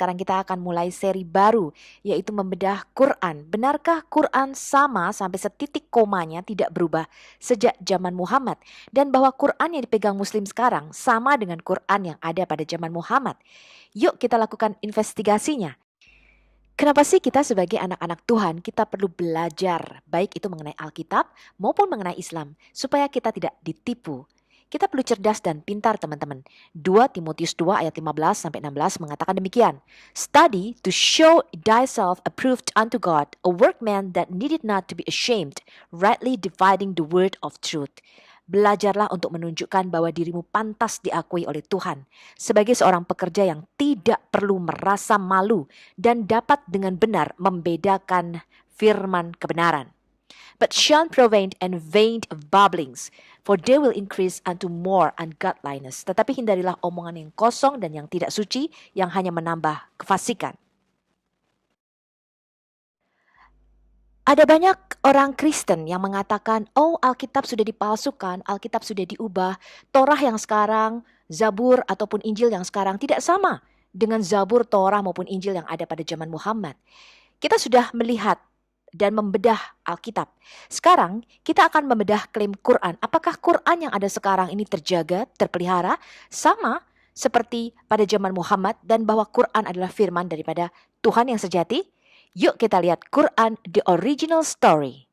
sekarang kita akan mulai seri baru, yaitu membedah Quran. Benarkah Quran sama sampai setitik komanya tidak berubah sejak zaman Muhammad? Dan bahwa Quran yang dipegang Muslim sekarang sama dengan Quran yang ada pada zaman Muhammad? Yuk kita lakukan investigasinya. Kenapa sih kita sebagai anak-anak Tuhan kita perlu belajar baik itu mengenai Alkitab maupun mengenai Islam supaya kita tidak ditipu? Kita perlu cerdas dan pintar teman-teman. 2 Timotius 2 ayat 15 sampai 16 mengatakan demikian. Study to show thyself approved unto God, a workman that needed not to be ashamed, rightly dividing the word of truth. Belajarlah untuk menunjukkan bahwa dirimu pantas diakui oleh Tuhan sebagai seorang pekerja yang tidak perlu merasa malu dan dapat dengan benar membedakan firman kebenaran. But shun profane and vain babblings, for they will increase unto more ungodliness. Tetapi hindarilah omongan yang kosong dan yang tidak suci, yang hanya menambah kefasikan. Ada banyak orang Kristen yang mengatakan, oh Alkitab sudah dipalsukan, Alkitab sudah diubah, Torah yang sekarang, Zabur ataupun Injil yang sekarang tidak sama dengan Zabur, Torah maupun Injil yang ada pada zaman Muhammad. Kita sudah melihat dan membedah Alkitab. Sekarang kita akan membedah klaim Quran. Apakah Quran yang ada sekarang ini terjaga, terpelihara, sama seperti pada zaman Muhammad dan bahwa Quran adalah firman daripada Tuhan yang sejati? Yuk kita lihat Quran, the original story.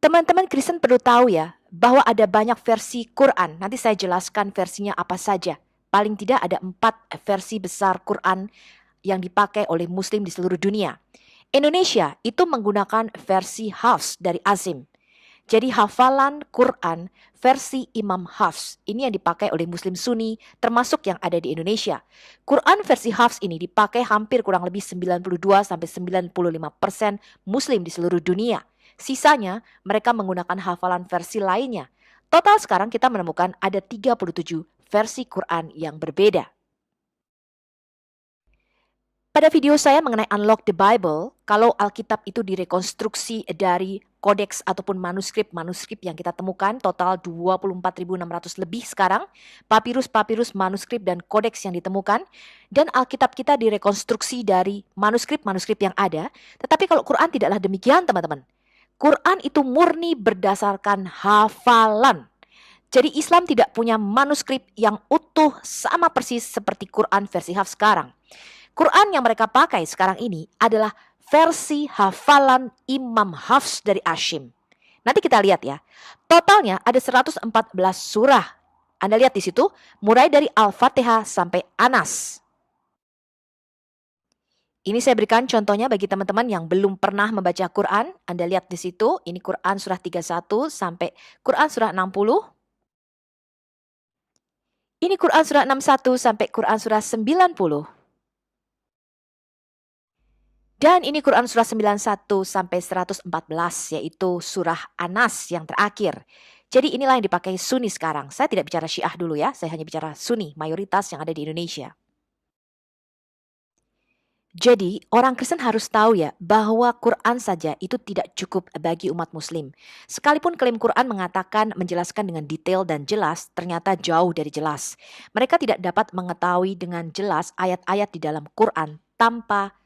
Teman-teman Kristen perlu tahu ya, bahwa ada banyak versi Quran. Nanti saya jelaskan versinya apa saja. Paling tidak ada 4 versi besar Quran yang dipakai oleh Muslim di seluruh dunia. Indonesia itu menggunakan versi Hafs dari Azim. Jadi hafalan Quran versi Imam Hafs ini yang dipakai oleh Muslim Sunni termasuk yang ada di Indonesia. Quran versi Hafs ini dipakai hampir kurang lebih 92-95% Muslim di seluruh dunia. Sisanya mereka menggunakan hafalan versi lainnya. Total sekarang kita menemukan ada 37 versi Quran yang berbeda. Pada video saya mengenai Unlock the Bible, kalau Alkitab itu direkonstruksi dari kodeks ataupun manuskrip yang kita temukan, total 24.600 lebih sekarang, papirus-papirus manuskrip dan kodeks yang ditemukan, dan Alkitab kita direkonstruksi dari manuskrip yang ada, tetapi kalau Quran tidaklah demikian teman-teman. Quran itu murni berdasarkan hafalan. Jadi Islam tidak punya manuskrip yang utuh sama persis seperti Quran versi Hafs sekarang. Quran yang mereka pakai sekarang ini adalah versi hafalan Imam Hafs dari Ashim. Nanti kita lihat ya. Totalnya ada 114 surah. Anda lihat di situ, mulai dari Al-Fatihah sampai Anas. Ini saya berikan contohnya bagi teman-teman yang belum pernah membaca Quran. Anda lihat di situ, ini Quran surah 31 sampai Quran surah 60. Ini Quran surah 61 sampai Quran surah 90. Dan ini Quran surah 91 sampai 114 yaitu surah Anas yang terakhir. Jadi inilah yang dipakai Sunni sekarang. Saya tidak bicara Syiah dulu ya, saya hanya bicara Sunni, mayoritas yang ada di Indonesia. Jadi orang Kristen harus tahu ya bahwa Quran saja itu tidak cukup bagi umat Muslim. Sekalipun klaim Quran mengatakan menjelaskan dengan detail dan jelas, ternyata jauh dari jelas. Mereka tidak dapat mengetahui dengan jelas ayat-ayat di dalam Quran tanpa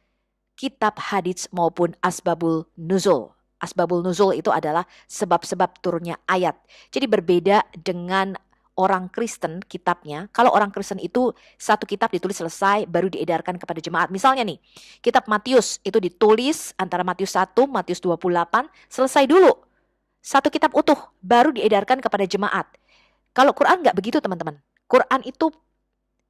kitab hadits maupun asbabul nuzul. Asbabul nuzul itu adalah sebab-sebab turunnya ayat. Jadi berbeda dengan orang Kristen kitabnya. Kalau orang Kristen itu satu kitab ditulis selesai baru diedarkan kepada jemaat. Misalnya nih, kitab Matius itu ditulis antara Matius 1, Matius 28, selesai dulu. Satu kitab utuh baru diedarkan kepada jemaat. Kalau Quran nggak begitu teman-teman. Quran itu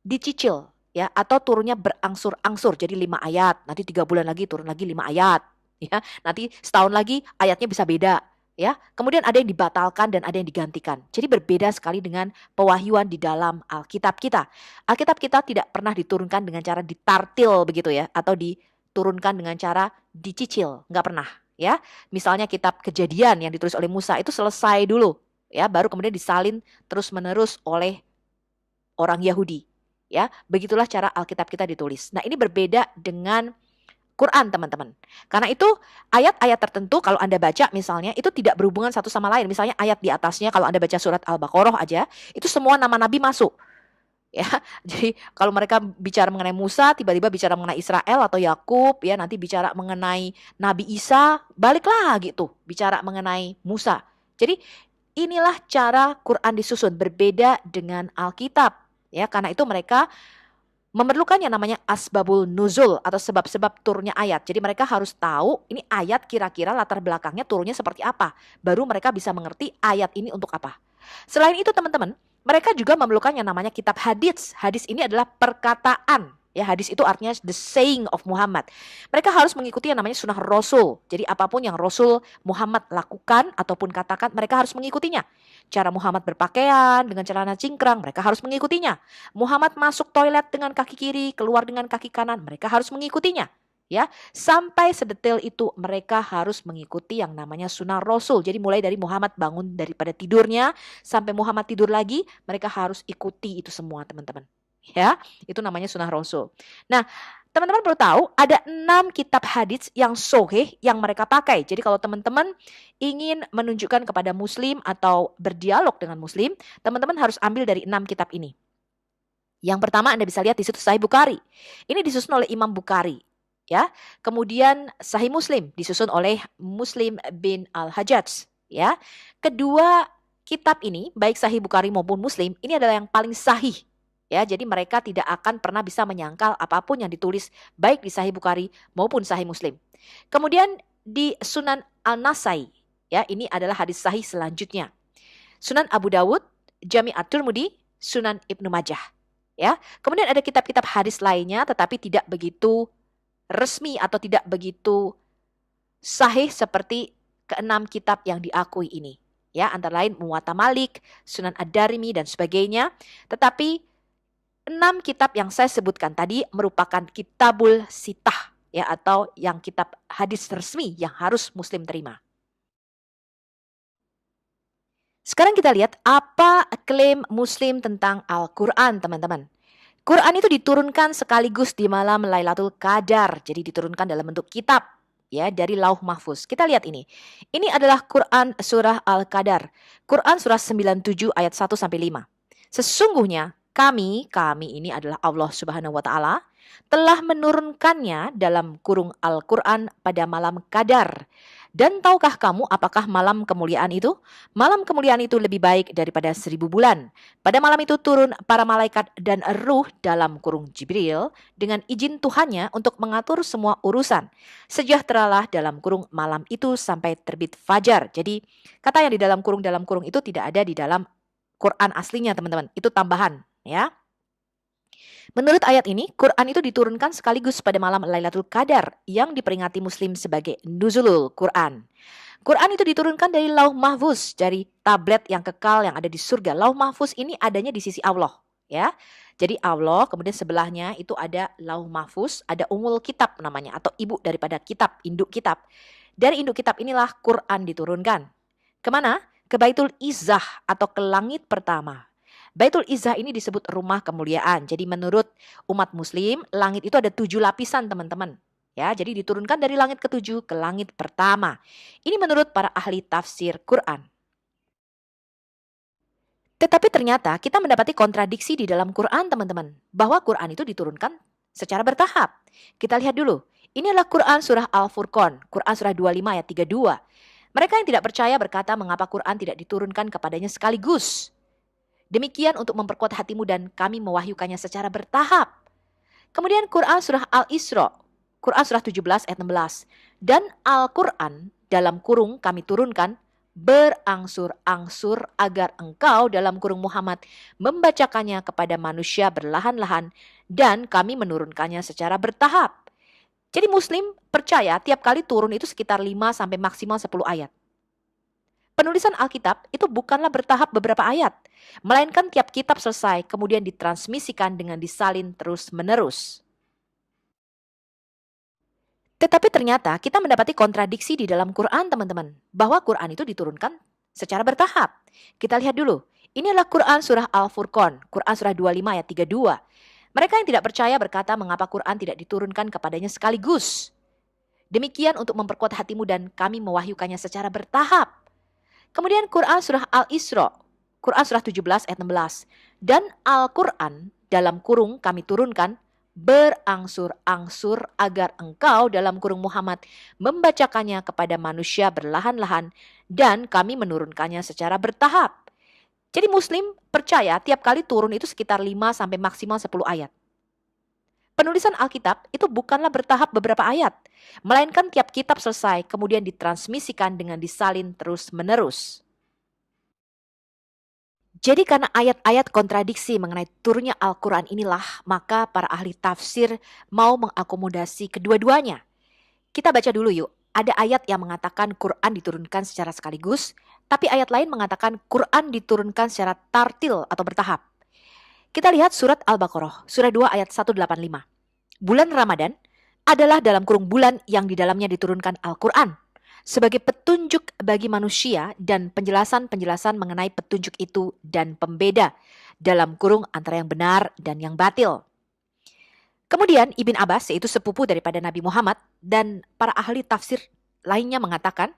dicicil. Ya, atau turunnya berangsur-angsur, jadi 5 ayat, nanti 3 bulan lagi turun lagi 5 ayat, ya, nanti setahun lagi ayatnya bisa beda, ya. Kemudian ada yang dibatalkan dan ada yang digantikan. Jadi berbeda sekali dengan pewahyuan di dalam Alkitab kita. Alkitab kita tidak pernah diturunkan dengan cara ditartil begitu ya, atau diturunkan dengan cara dicicil, nggak pernah, ya. Misalnya kitab Kejadian yang ditulis oleh Musa itu selesai dulu, ya, baru kemudian disalin terus-menerus oleh orang Yahudi. Ya, begitulah cara Alkitab kita ditulis. Nah, ini berbeda dengan Quran, teman-teman. Karena itu ayat-ayat tertentu kalau Anda baca misalnya itu tidak berhubungan satu sama lain. Misalnya ayat di atasnya kalau Anda baca surat Al-Baqarah aja, itu semua nama nabi masuk. ya. Jadi kalau mereka bicara mengenai Musa, tiba-tiba bicara mengenai Israel atau Yakub, ya nanti bicara mengenai Nabi Isa, balik lagi tuh bicara mengenai Musa. Jadi inilah cara Quran disusun, berbeda dengan Alkitab, ya. Karena itu mereka memerlukan yang namanya asbabul nuzul atau sebab-sebab turunnya ayat. Jadi mereka harus tahu ini ayat kira-kira latar belakangnya turunnya seperti apa. Baru mereka bisa mengerti ayat ini untuk apa. Selain itu teman-teman, mereka juga memerlukan yang namanya kitab hadits. Hadis ini adalah perkataan. Ya, hadis itu artinya the saying of Muhammad. Mereka harus mengikuti yang namanya sunnah Rasul. Jadi apapun yang Rasul Muhammad lakukan ataupun katakan, mereka harus mengikutinya. Cara Muhammad berpakaian dengan celana cingkrang, mereka harus mengikutinya. Muhammad masuk toilet dengan kaki kiri, keluar dengan kaki kanan, mereka harus mengikutinya. Ya, sampai sedetail itu mereka harus mengikuti yang namanya sunnah Rasul. Jadi mulai dari Muhammad bangun daripada tidurnya sampai Muhammad tidur lagi, mereka harus ikuti itu semua, teman-teman. Ya, itu namanya sunnah Rasul. Nah, teman-teman perlu tahu ada 6 kitab hadits yang sahih yang mereka pakai. Jadi kalau teman-teman ingin menunjukkan kepada muslim atau berdialog dengan muslim, teman-teman harus ambil dari 6 kitab ini. Yang pertama Anda bisa lihat di situ Sahih Bukhari. Ini disusun oleh Imam Bukhari, ya. Kemudian Sahih Muslim disusun oleh Muslim bin Al-Hajjaj, ya. Kedua kitab ini, baik Sahih Bukhari maupun Muslim, ini adalah yang paling sahih. Ya, jadi mereka tidak akan pernah bisa menyangkal apapun yang ditulis baik di Sahih Bukhari maupun Sahih Muslim. Kemudian di Sunan An-Nasai, ya, ini adalah hadis sahih selanjutnya. Sunan Abu Dawud, Jami' At-Tirmidzi, Sunan Ibnu Majah. Ya, kemudian ada kitab-kitab hadis lainnya tetapi tidak begitu resmi atau tidak begitu sahih seperti keenam kitab yang diakui ini. Ya, antara lain Muwatta Malik, Sunan Ad-Darimi dan sebagainya. Tetapi 6 kitab yang saya sebutkan tadi merupakan kitabul sitah, ya, atau yang kitab hadis resmi yang harus muslim terima. Sekarang kita lihat apa klaim muslim tentang Al-Quran, teman-teman. Quran itu diturunkan sekaligus di malam Lailatul Qadar. Jadi diturunkan dalam bentuk kitab, ya, dari Lauh Mahfuz. Kita lihat ini. Ini adalah Quran surah Al-Qadar. Quran surah 97 ayat 1 sampai 5. Sesungguhnya kami ini adalah Allah Subhanahu wa taala, telah menurunkannya dalam kurung Al-Quran pada malam Qadar. Dan tahukah kamu apakah malam kemuliaan itu? Malam kemuliaan itu lebih baik daripada 1000 bulan. Pada malam itu turun para malaikat dan ruh dalam kurung Jibril dengan izin Tuhannya untuk mengatur semua urusan. Sejahteralah dalam kurung malam itu sampai terbit fajar. Jadi kata yang di dalam kurung itu tidak ada di dalam Quran aslinya, teman-teman. Itu tambahan, ya. Menurut ayat ini, Quran itu diturunkan sekaligus pada malam Lailatul Qadar yang diperingati muslim sebagai Nuzulul Quran. Quran itu diturunkan dari Lauh Mahfuz, dari tablet yang kekal yang ada di surga. Lauh Mahfuz ini adanya di sisi Allah, ya. Jadi Allah, kemudian sebelahnya itu ada Lauh Mahfuz, ada Ummul Kitab namanya atau ibu daripada kitab, induk kitab. Dari induk kitab inilah Quran diturunkan. Kemana? Ke Baitul Izzah atau ke langit pertama. Baitul Izzah ini disebut rumah kemuliaan. Jadi menurut umat muslim, langit itu ada 7 lapisan, teman-teman. Ya, jadi diturunkan dari langit ke-7 ke langit pertama. Ini menurut para ahli tafsir Quran. Tetapi ternyata kita mendapati kontradiksi di dalam Quran, teman-teman. Bahwa Quran itu diturunkan secara bertahap. Kita lihat dulu. Ini adalah Quran surah Al-Furqan. Quran surah 25 ayat 32. Mereka yang tidak percaya berkata mengapa Quran tidak diturunkan kepadanya sekaligus. Demikian untuk memperkuat hatimu dan kami mewahyukannya secara bertahap. Kemudian Quran surah Al-Isra, Quran surah 17 ayat 16. Dan Al-Quran dalam kurung kami turunkan berangsur-angsur agar engkau dalam kurung Muhammad membacakannya kepada manusia berlahan-lahan dan kami menurunkannya secara bertahap. Jadi muslim percaya tiap kali turun itu sekitar 5 sampai maksimal 10 ayat. Penulisan Alkitab itu bukanlah bertahap beberapa ayat, melainkan tiap kitab selesai kemudian ditransmisikan dengan disalin terus-menerus. Tetapi ternyata kita mendapati kontradiksi di dalam Quran, teman-teman, bahwa Quran itu diturunkan secara bertahap. Kita lihat dulu. Ini adalah Quran surah Al-Furqan, Quran surah 25 ayat 32. Mereka yang tidak percaya berkata mengapa Quran tidak diturunkan kepadanya sekaligus. Demikian untuk memperkuat hatimu dan kami mewahyukannya secara bertahap. Kemudian Quran surah Al-Isra, Quran surah 17 ayat 16. Dan Al-Quran dalam kurung kami turunkan, berangsur-angsur agar engkau dalam kurung Muhammad membacakannya kepada manusia berlahan-lahan dan kami menurunkannya secara bertahap. Jadi Muslim percaya tiap kali turun itu sekitar 5 sampai maksimal 10 ayat. Penulisan Alkitab itu bukanlah bertahap beberapa ayat, melainkan tiap kitab selesai kemudian ditransmisikan dengan disalin terus-menerus. Jadi karena ayat-ayat kontradiksi mengenai turunnya Al-Quran inilah, maka para ahli tafsir mau mengakomodasi kedua-duanya. Kita baca dulu yuk. Ada ayat yang mengatakan Quran diturunkan secara sekaligus, tapi ayat lain mengatakan Quran diturunkan secara tartil atau bertahap. Kita lihat surat Al-Baqarah, surah 2 ayat 185. Bulan Ramadan adalah dalam kurung bulan yang di dalamnya diturunkan Al-Quran sebagai petunjuk bagi manusia dan penjelasan-penjelasan mengenai petunjuk itu dan pembeda dalam kurung antara yang benar dan yang batil. Kemudian Ibn Abbas, yaitu sepupu daripada Nabi Muhammad, dan para ahli tafsir lainnya mengatakan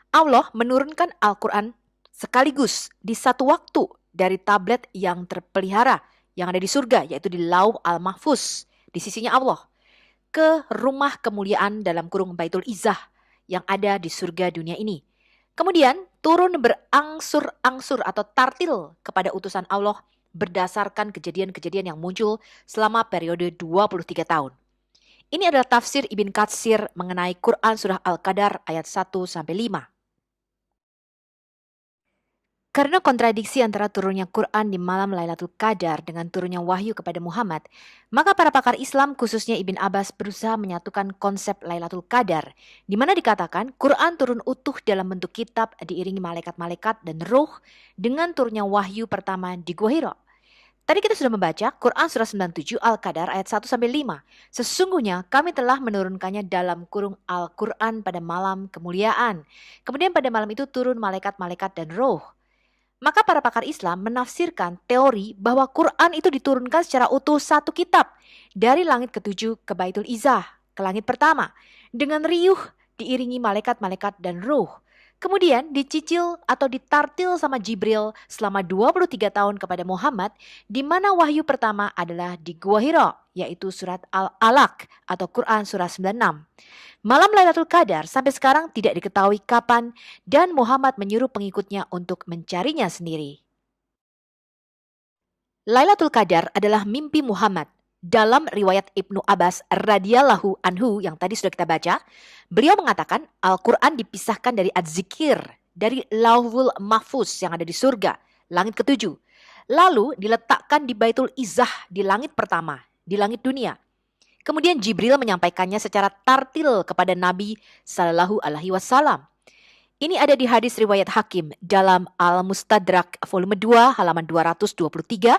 Allah menurunkan Al-Quran sekaligus di satu waktu dari tablet yang terpelihara yang ada di surga, yaitu di Lauh Al-Mahfuz di sisinya Allah, ke rumah kemuliaan dalam kurung Baitul Izzah yang ada di surga dunia ini. Kemudian turun berangsur-angsur atau tartil kepada utusan Allah berdasarkan kejadian-kejadian yang muncul selama periode 23 tahun. Ini adalah tafsir Ibn Katsir mengenai Quran surah Al-Qadar ayat 1-5. Karena kontradiksi antara turunnya Quran di malam Lailatul Qadar dengan turunnya wahyu kepada Muhammad, maka para pakar Islam khususnya Ibn Abbas berusaha menyatukan konsep Lailatul Qadar, di mana dikatakan Quran turun utuh dalam bentuk kitab diiringi malaikat-malaikat dan roh dengan turunnya wahyu pertama di Gua Hira. Tadi kita sudah membaca Quran surah 97 Al-Qadar ayat 1-5. Sesungguhnya kami telah menurunkannya dalam kurung Al-Quran pada malam kemuliaan. Kemudian pada malam itu turun malaikat-malaikat dan roh. Maka para pakar Islam menafsirkan teori bahwa Quran itu diturunkan secara utuh satu kitab dari langit ketujuh ke Baitul Izzah, ke langit pertama, dengan riuh diiringi malaikat-malaikat dan ruh. Kemudian dicicil atau ditartil sama Jibril selama 23 tahun kepada Muhammad, di mana wahyu pertama adalah di Gua Hira, yaitu surat Al-Alaq atau Quran surah 96. Malam Lailatul Qadar sampai sekarang tidak diketahui kapan dan Muhammad menyuruh pengikutnya untuk mencarinya sendiri. Lailatul Qadar adalah mimpi Muhammad. Dalam riwayat Ibnu Abbas radhiyallahu anhu yang tadi sudah kita baca, beliau mengatakan Al-Quran dipisahkan dari Az-Zikir, dari Lauhul Mahfuz yang ada di surga, langit ketujuh. Lalu diletakkan di Baitul Izzah di langit pertama, di langit dunia. Kemudian Jibril menyampaikannya secara tartil kepada Nabi Sallallahu Alaihi Wasallam. Ini ada di hadis riwayat Hakim dalam Al-Mustadrak volume 2 halaman 223,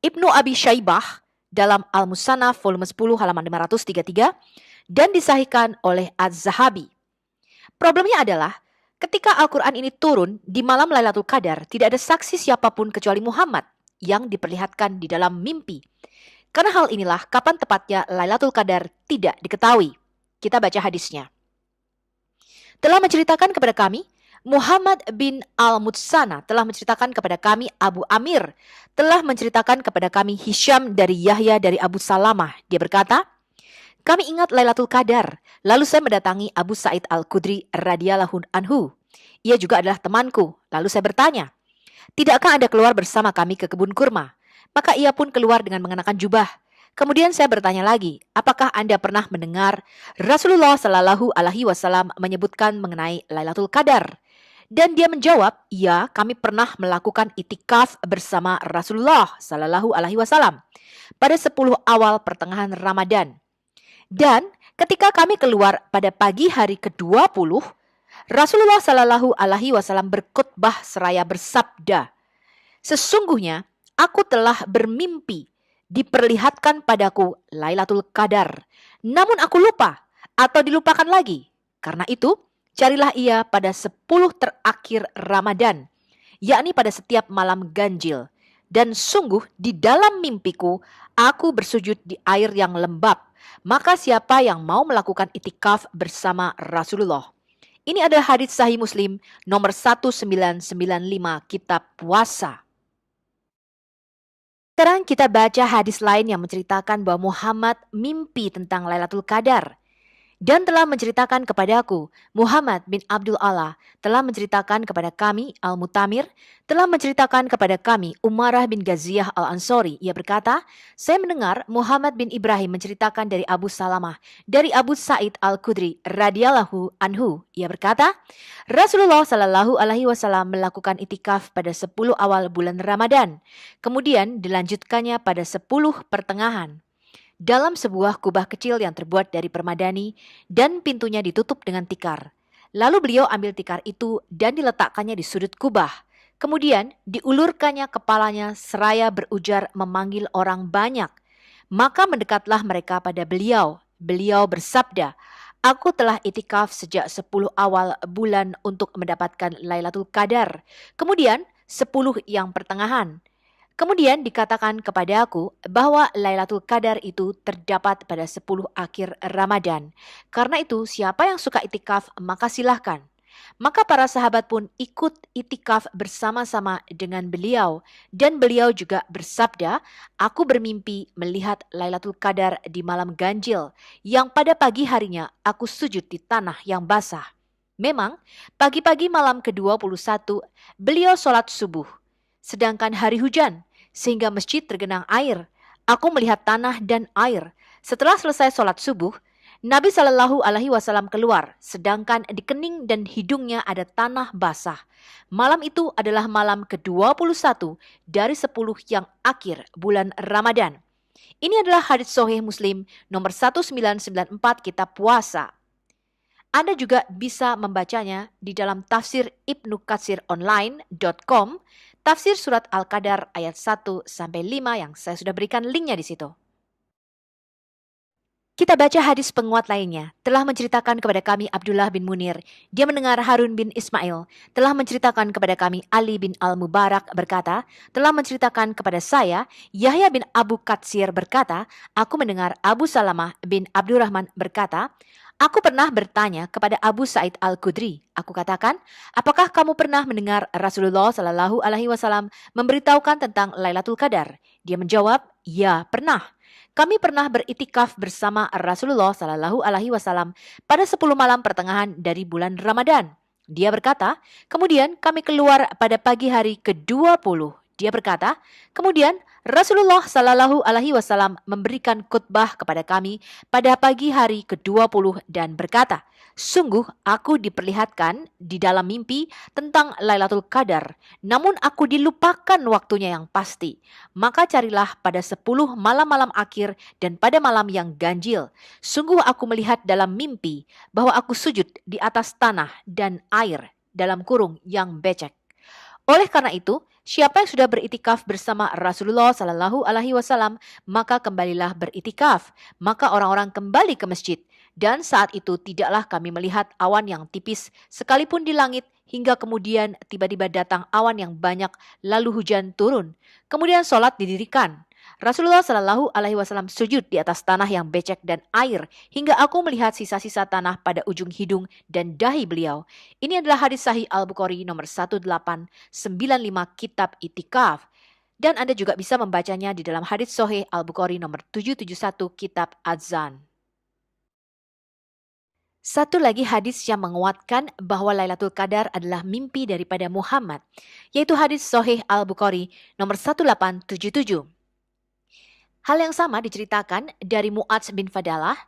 Ibnu Abi Syaibah dalam Al-Musannaf volume 10 halaman 533, dan disahihkan oleh Az-Zahabi. Problemnya adalah ketika Al-Quran ini turun di malam Lailatul Qadar, tidak ada saksi siapapun kecuali Muhammad yang diperlihatkan di dalam mimpi. Karena hal inilah kapan tepatnya Lailatul Qadar tidak diketahui. Kita baca hadisnya. Telah menceritakan kepada kami, Muhammad bin Al-Mutsana telah menceritakan kepada kami, Abu Amir telah menceritakan kepada kami, Hisham dari Yahya dari Abu Salamah. Dia berkata, kami ingat Lailatul Qadar, lalu saya mendatangi Abu Sa'id Al-Khudri radhiyallahu anhu. Ia juga adalah temanku. Lalu saya bertanya, tidakkah Anda keluar bersama kami ke kebun kurma? Maka ia pun keluar dengan mengenakan jubah. Kemudian saya bertanya lagi, apakah Anda pernah mendengar Rasulullah Shallallahu Alaihi Wasallam menyebutkan mengenai Lailatul Qadar? Dan dia menjawab, ya, kami pernah melakukan itikaf bersama Rasulullah Shallallahu Alaihi Wasallam pada 10 awal pertengahan Ramadan. Dan ketika kami keluar pada pagi hari ke-20, Rasulullah Shallallahu Alaihi Wasallam berkhutbah seraya bersabda, sesungguhnya aku telah bermimpi diperlihatkan padaku Lailatul Qadar, namun aku lupa atau dilupakan lagi. Karena itu, carilah ia pada 10 terakhir Ramadan, yakni pada setiap malam ganjil. Dan sungguh di dalam mimpiku, aku bersujud di air yang lembab. Maka siapa yang mau melakukan itikaf bersama Rasulullah? Ini adalah hadits Sahih Muslim nomor 1995 Kitab Puasa. Sekarang kita baca hadis lain yang menceritakan bahwa Muhammad mimpi tentang Lailatul Qadar. Dan telah menceritakan kepadaku, Muhammad bin Abdul Allah telah menceritakan kepada kami, Al-Mutamir, telah menceritakan kepada kami, Umarah bin Ghaziyah Al-Ansori. Ia berkata, saya mendengar Muhammad bin Ibrahim menceritakan dari Abu Salamah, dari Abu Sa'id Al-Khudri radhiyallahu anhu. Ia berkata, Rasulullah Shallallahu alaihi wasallam melakukan itikaf pada 10 awal bulan Ramadan. Kemudian dilanjutkannya pada 10 pertengahan dalam sebuah kubah kecil yang terbuat dari permadani dan pintunya ditutup dengan tikar. Lalu beliau ambil tikar itu dan diletakkannya di sudut kubah. Kemudian diulurkannya kepalanya seraya berujar memanggil orang banyak. Maka mendekatlah mereka pada beliau. Beliau bersabda, aku telah itikaf sejak 10 awal bulan untuk mendapatkan Lailatul Qadar. Kemudian 10 yang pertengahan. Kemudian dikatakan kepada aku bahwa Lailatul Qadar itu terdapat pada 10 akhir Ramadan. Karena itu siapa yang suka itikaf maka silahkan. Maka para sahabat pun ikut itikaf bersama-sama dengan beliau. Dan beliau juga bersabda, aku bermimpi melihat Lailatul Qadar di malam ganjil, yang pada pagi harinya aku sujud di tanah yang basah. Memang pagi-pagi malam ke-21 beliau sholat subuh. Sedangkan hari hujan, sehingga masjid tergenang air. Aku melihat tanah dan air. Setelah selesai sholat subuh, Nabi Shallallahu Alaihi Wasallam keluar, sedangkan di kening dan hidungnya ada tanah basah. Malam itu adalah malam ke-21 dari 10 yang akhir bulan Ramadan. Ini adalah hadits Sahih Muslim nomor 1994 Kitab Puasa. Anda juga bisa membacanya di dalam tafsir ibnukatsironline.com, tafsir surat Al-Qadar ayat 1-5 yang saya sudah berikan linknya di situ. Kita baca hadis penguat lainnya. Telah menceritakan kepada kami Abdullah bin Munir. Dia mendengar Harun bin Ismail. Telah menceritakan kepada kami Ali bin Al-Mubarak berkata, telah menceritakan kepada saya Yahya bin Abu Katsir berkata, aku mendengar Abu Salamah bin Abdurrahman berkata, aku pernah bertanya kepada Abu Sa'id Al-Khudri. Aku katakan, apakah kamu pernah mendengar Rasulullah Shallallahu Alaihi Wasallam memberitahukan tentang Lailatul Qadar? Dia menjawab, ya pernah. Kami pernah beritikaf bersama Rasulullah Shallallahu Alaihi Wasallam pada 10 malam pertengahan dari bulan Ramadan. Dia berkata, kemudian kami keluar pada pagi hari ke-20. Dia berkata, kemudian Rasulullah Shallallahu Alaihi Wasallam memberikan khutbah kepada kami pada pagi hari ke-20 dan berkata, sungguh aku diperlihatkan di dalam mimpi tentang Lailatul Qadar, namun aku dilupakan waktunya yang pasti. Maka carilah pada 10 malam-malam akhir dan pada malam yang ganjil. Sungguh aku melihat dalam mimpi bahwa aku sujud di atas tanah dan air dalam kurung yang becek. Oleh karena itu, siapa yang sudah beritikaf bersama Rasulullah Shallallahu Alaihi Wasallam, maka kembalilah beritikaf. Maka orang-orang kembali ke masjid. Dan saat itu tidaklah kami melihat awan yang tipis sekalipun di langit hingga kemudian tiba-tiba datang awan yang banyak lalu hujan turun. Kemudian sholat didirikan. Rasulullah Shallallahu Alaihi Wasallam sujud di atas tanah yang becek dan air hingga aku melihat sisa-sisa tanah pada ujung hidung dan dahi beliau. Ini adalah hadis Sahih Al-Bukhari nomor 1895 Kitab Itikaf. Dan Anda juga bisa membacanya di dalam hadis Sahih Al-Bukhari nomor 771 Kitab Adzan. Satu lagi hadis yang menguatkan bahwa Lailatul Qadar adalah mimpi daripada Muhammad, yaitu hadis Sahih Al-Bukhari nomor 1877. Hal yang sama diceritakan dari Mu'adz bin Fadalah,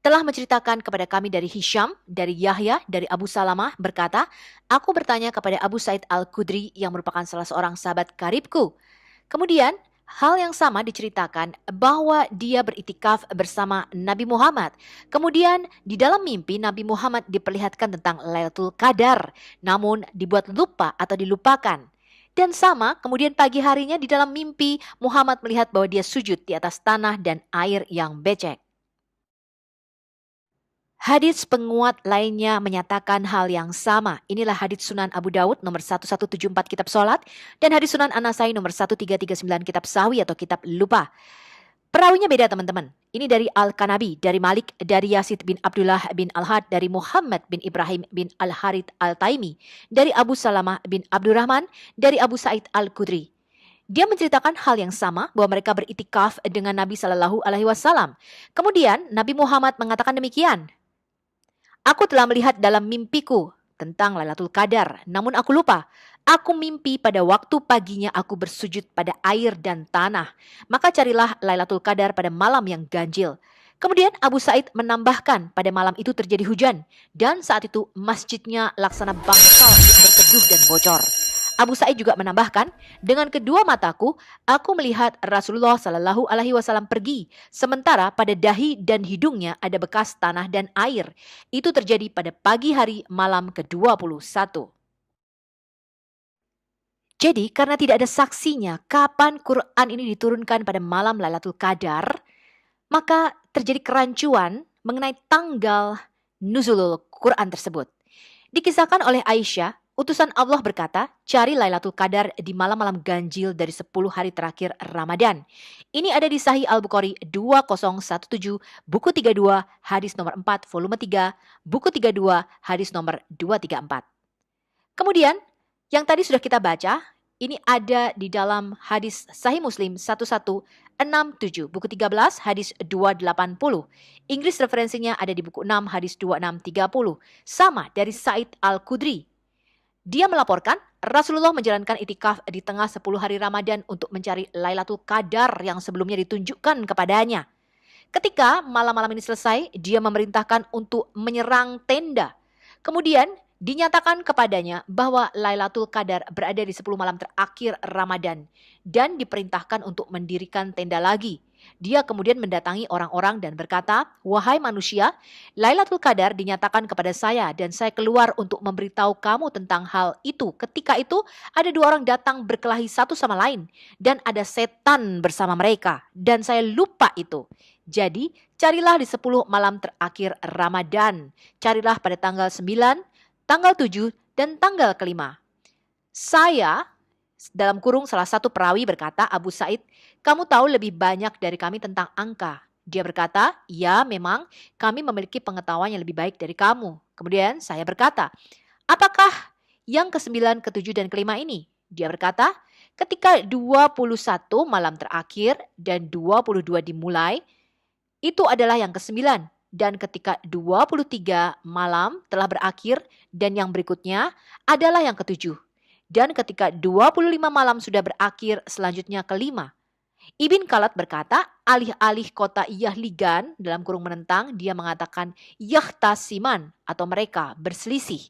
telah menceritakan kepada kami dari Hisham, dari Yahya, dari Abu Salamah berkata, aku bertanya kepada Abu Sa'id Al-Khudri yang merupakan salah seorang sahabat karibku. Kemudian hal yang sama diceritakan bahwa dia beritikaf bersama Nabi Muhammad. Kemudian di dalam mimpi Nabi Muhammad diperlihatkan tentang Lailatul Qadar, namun dibuat lupa atau dilupakan. Dan sama, kemudian pagi harinya di dalam mimpi Muhammad melihat bahwa dia sujud di atas tanah dan air yang becek. Hadits penguat lainnya menyatakan hal yang sama. Inilah hadits Sunan Abu Dawud nomor 1174 Kitab Salat dan hadits Sunan An-Nasai nomor 1339 Kitab Sahwi atau Kitab Lupa. Perawinya beda teman-teman. Ini dari Al-Kanabi, dari Malik, dari Yazid bin Abdullah bin Al-Had, dari Muhammad bin Ibrahim bin Al-Harith Al-Taimi, dari Abu Salamah bin Abdurrahman, dari Abu Sa'id Al-Khudri. Dia menceritakan hal yang sama bahwa mereka beritikaf dengan Nabi Shallallahu Alaihi Wasallam. Kemudian Nabi Muhammad mengatakan demikian. Aku telah melihat dalam mimpiku tentang Lailatul Qadar, namun aku lupa. Aku mimpi pada waktu paginya aku bersujud pada air dan tanah. Maka carilah Lailatul Qadar pada malam yang ganjil. Kemudian Abu Said menambahkan pada malam itu terjadi hujan. Dan saat itu masjidnya laksana bangsal berteduh dan bocor. Abu Said juga menambahkan, dengan kedua mataku, aku melihat Rasulullah Shallallahu Alaihi Wasallam pergi, sementara pada dahi dan hidungnya ada bekas tanah dan air. Itu terjadi pada pagi hari malam ke-21. Jadi, karena tidak ada saksinya kapan Quran ini diturunkan pada malam Lailatul Qadar, maka terjadi kerancuan mengenai tanggal nuzulul Quran tersebut. Dikisahkan oleh Aisyah, utusan Allah berkata, cari Lailatul Qadar di malam-malam ganjil dari 10 hari terakhir Ramadan. Ini ada di Sahih Al-Bukhari 2017, buku 32, hadis nomor 4, volume 3, buku 32, hadis nomor 234. Kemudian, yang tadi sudah kita baca, ini ada di dalam hadis Sahih Muslim 1167, buku 13, hadis 280. Inggris referensinya ada di buku 6, hadis 2630. Sama dari Said Al-Khudri. Dia melaporkan Rasulullah menjalankan itikaf di tengah 10 hari Ramadan untuk mencari Lailatul Qadar yang sebelumnya ditunjukkan kepadanya. Ketika malam-malam ini selesai, dia memerintahkan untuk menyerang tenda. Kemudian dinyatakan kepadanya bahwa Lailatul Qadar berada di 10 malam terakhir Ramadan dan diperintahkan untuk mendirikan tenda lagi. Dia kemudian mendatangi orang-orang dan berkata, "Wahai manusia, Lailatul Qadar dinyatakan kepada saya dan saya keluar untuk memberitahu kamu tentang hal itu. Ketika itu ada dua orang datang berkelahi satu sama lain dan ada setan bersama mereka dan saya lupa itu. Jadi carilah di 10 malam terakhir Ramadan. Carilah pada tanggal 9, tanggal 7, dan tanggal kelima." Saya, dalam kurung salah satu perawi berkata, "Abu Said, kamu tahu lebih banyak dari kami tentang angka." Dia berkata, "Ya memang kami memiliki pengetahuan yang lebih baik dari kamu." Kemudian saya berkata, "Apakah yang ke-9, ke-7, dan kelima ini?" Dia berkata, "Ketika 21 malam terakhir dan 22 dimulai, itu adalah yang ke-9. Dan ketika 23 malam telah berakhir dan yang berikutnya adalah yang ke-7. Dan ketika 25 malam sudah berakhir, selanjutnya kelima." Ibn Khalad berkata, alih-alih kota Yahligan dalam kurung menentang, dia mengatakan yahtasiman atau mereka berselisih.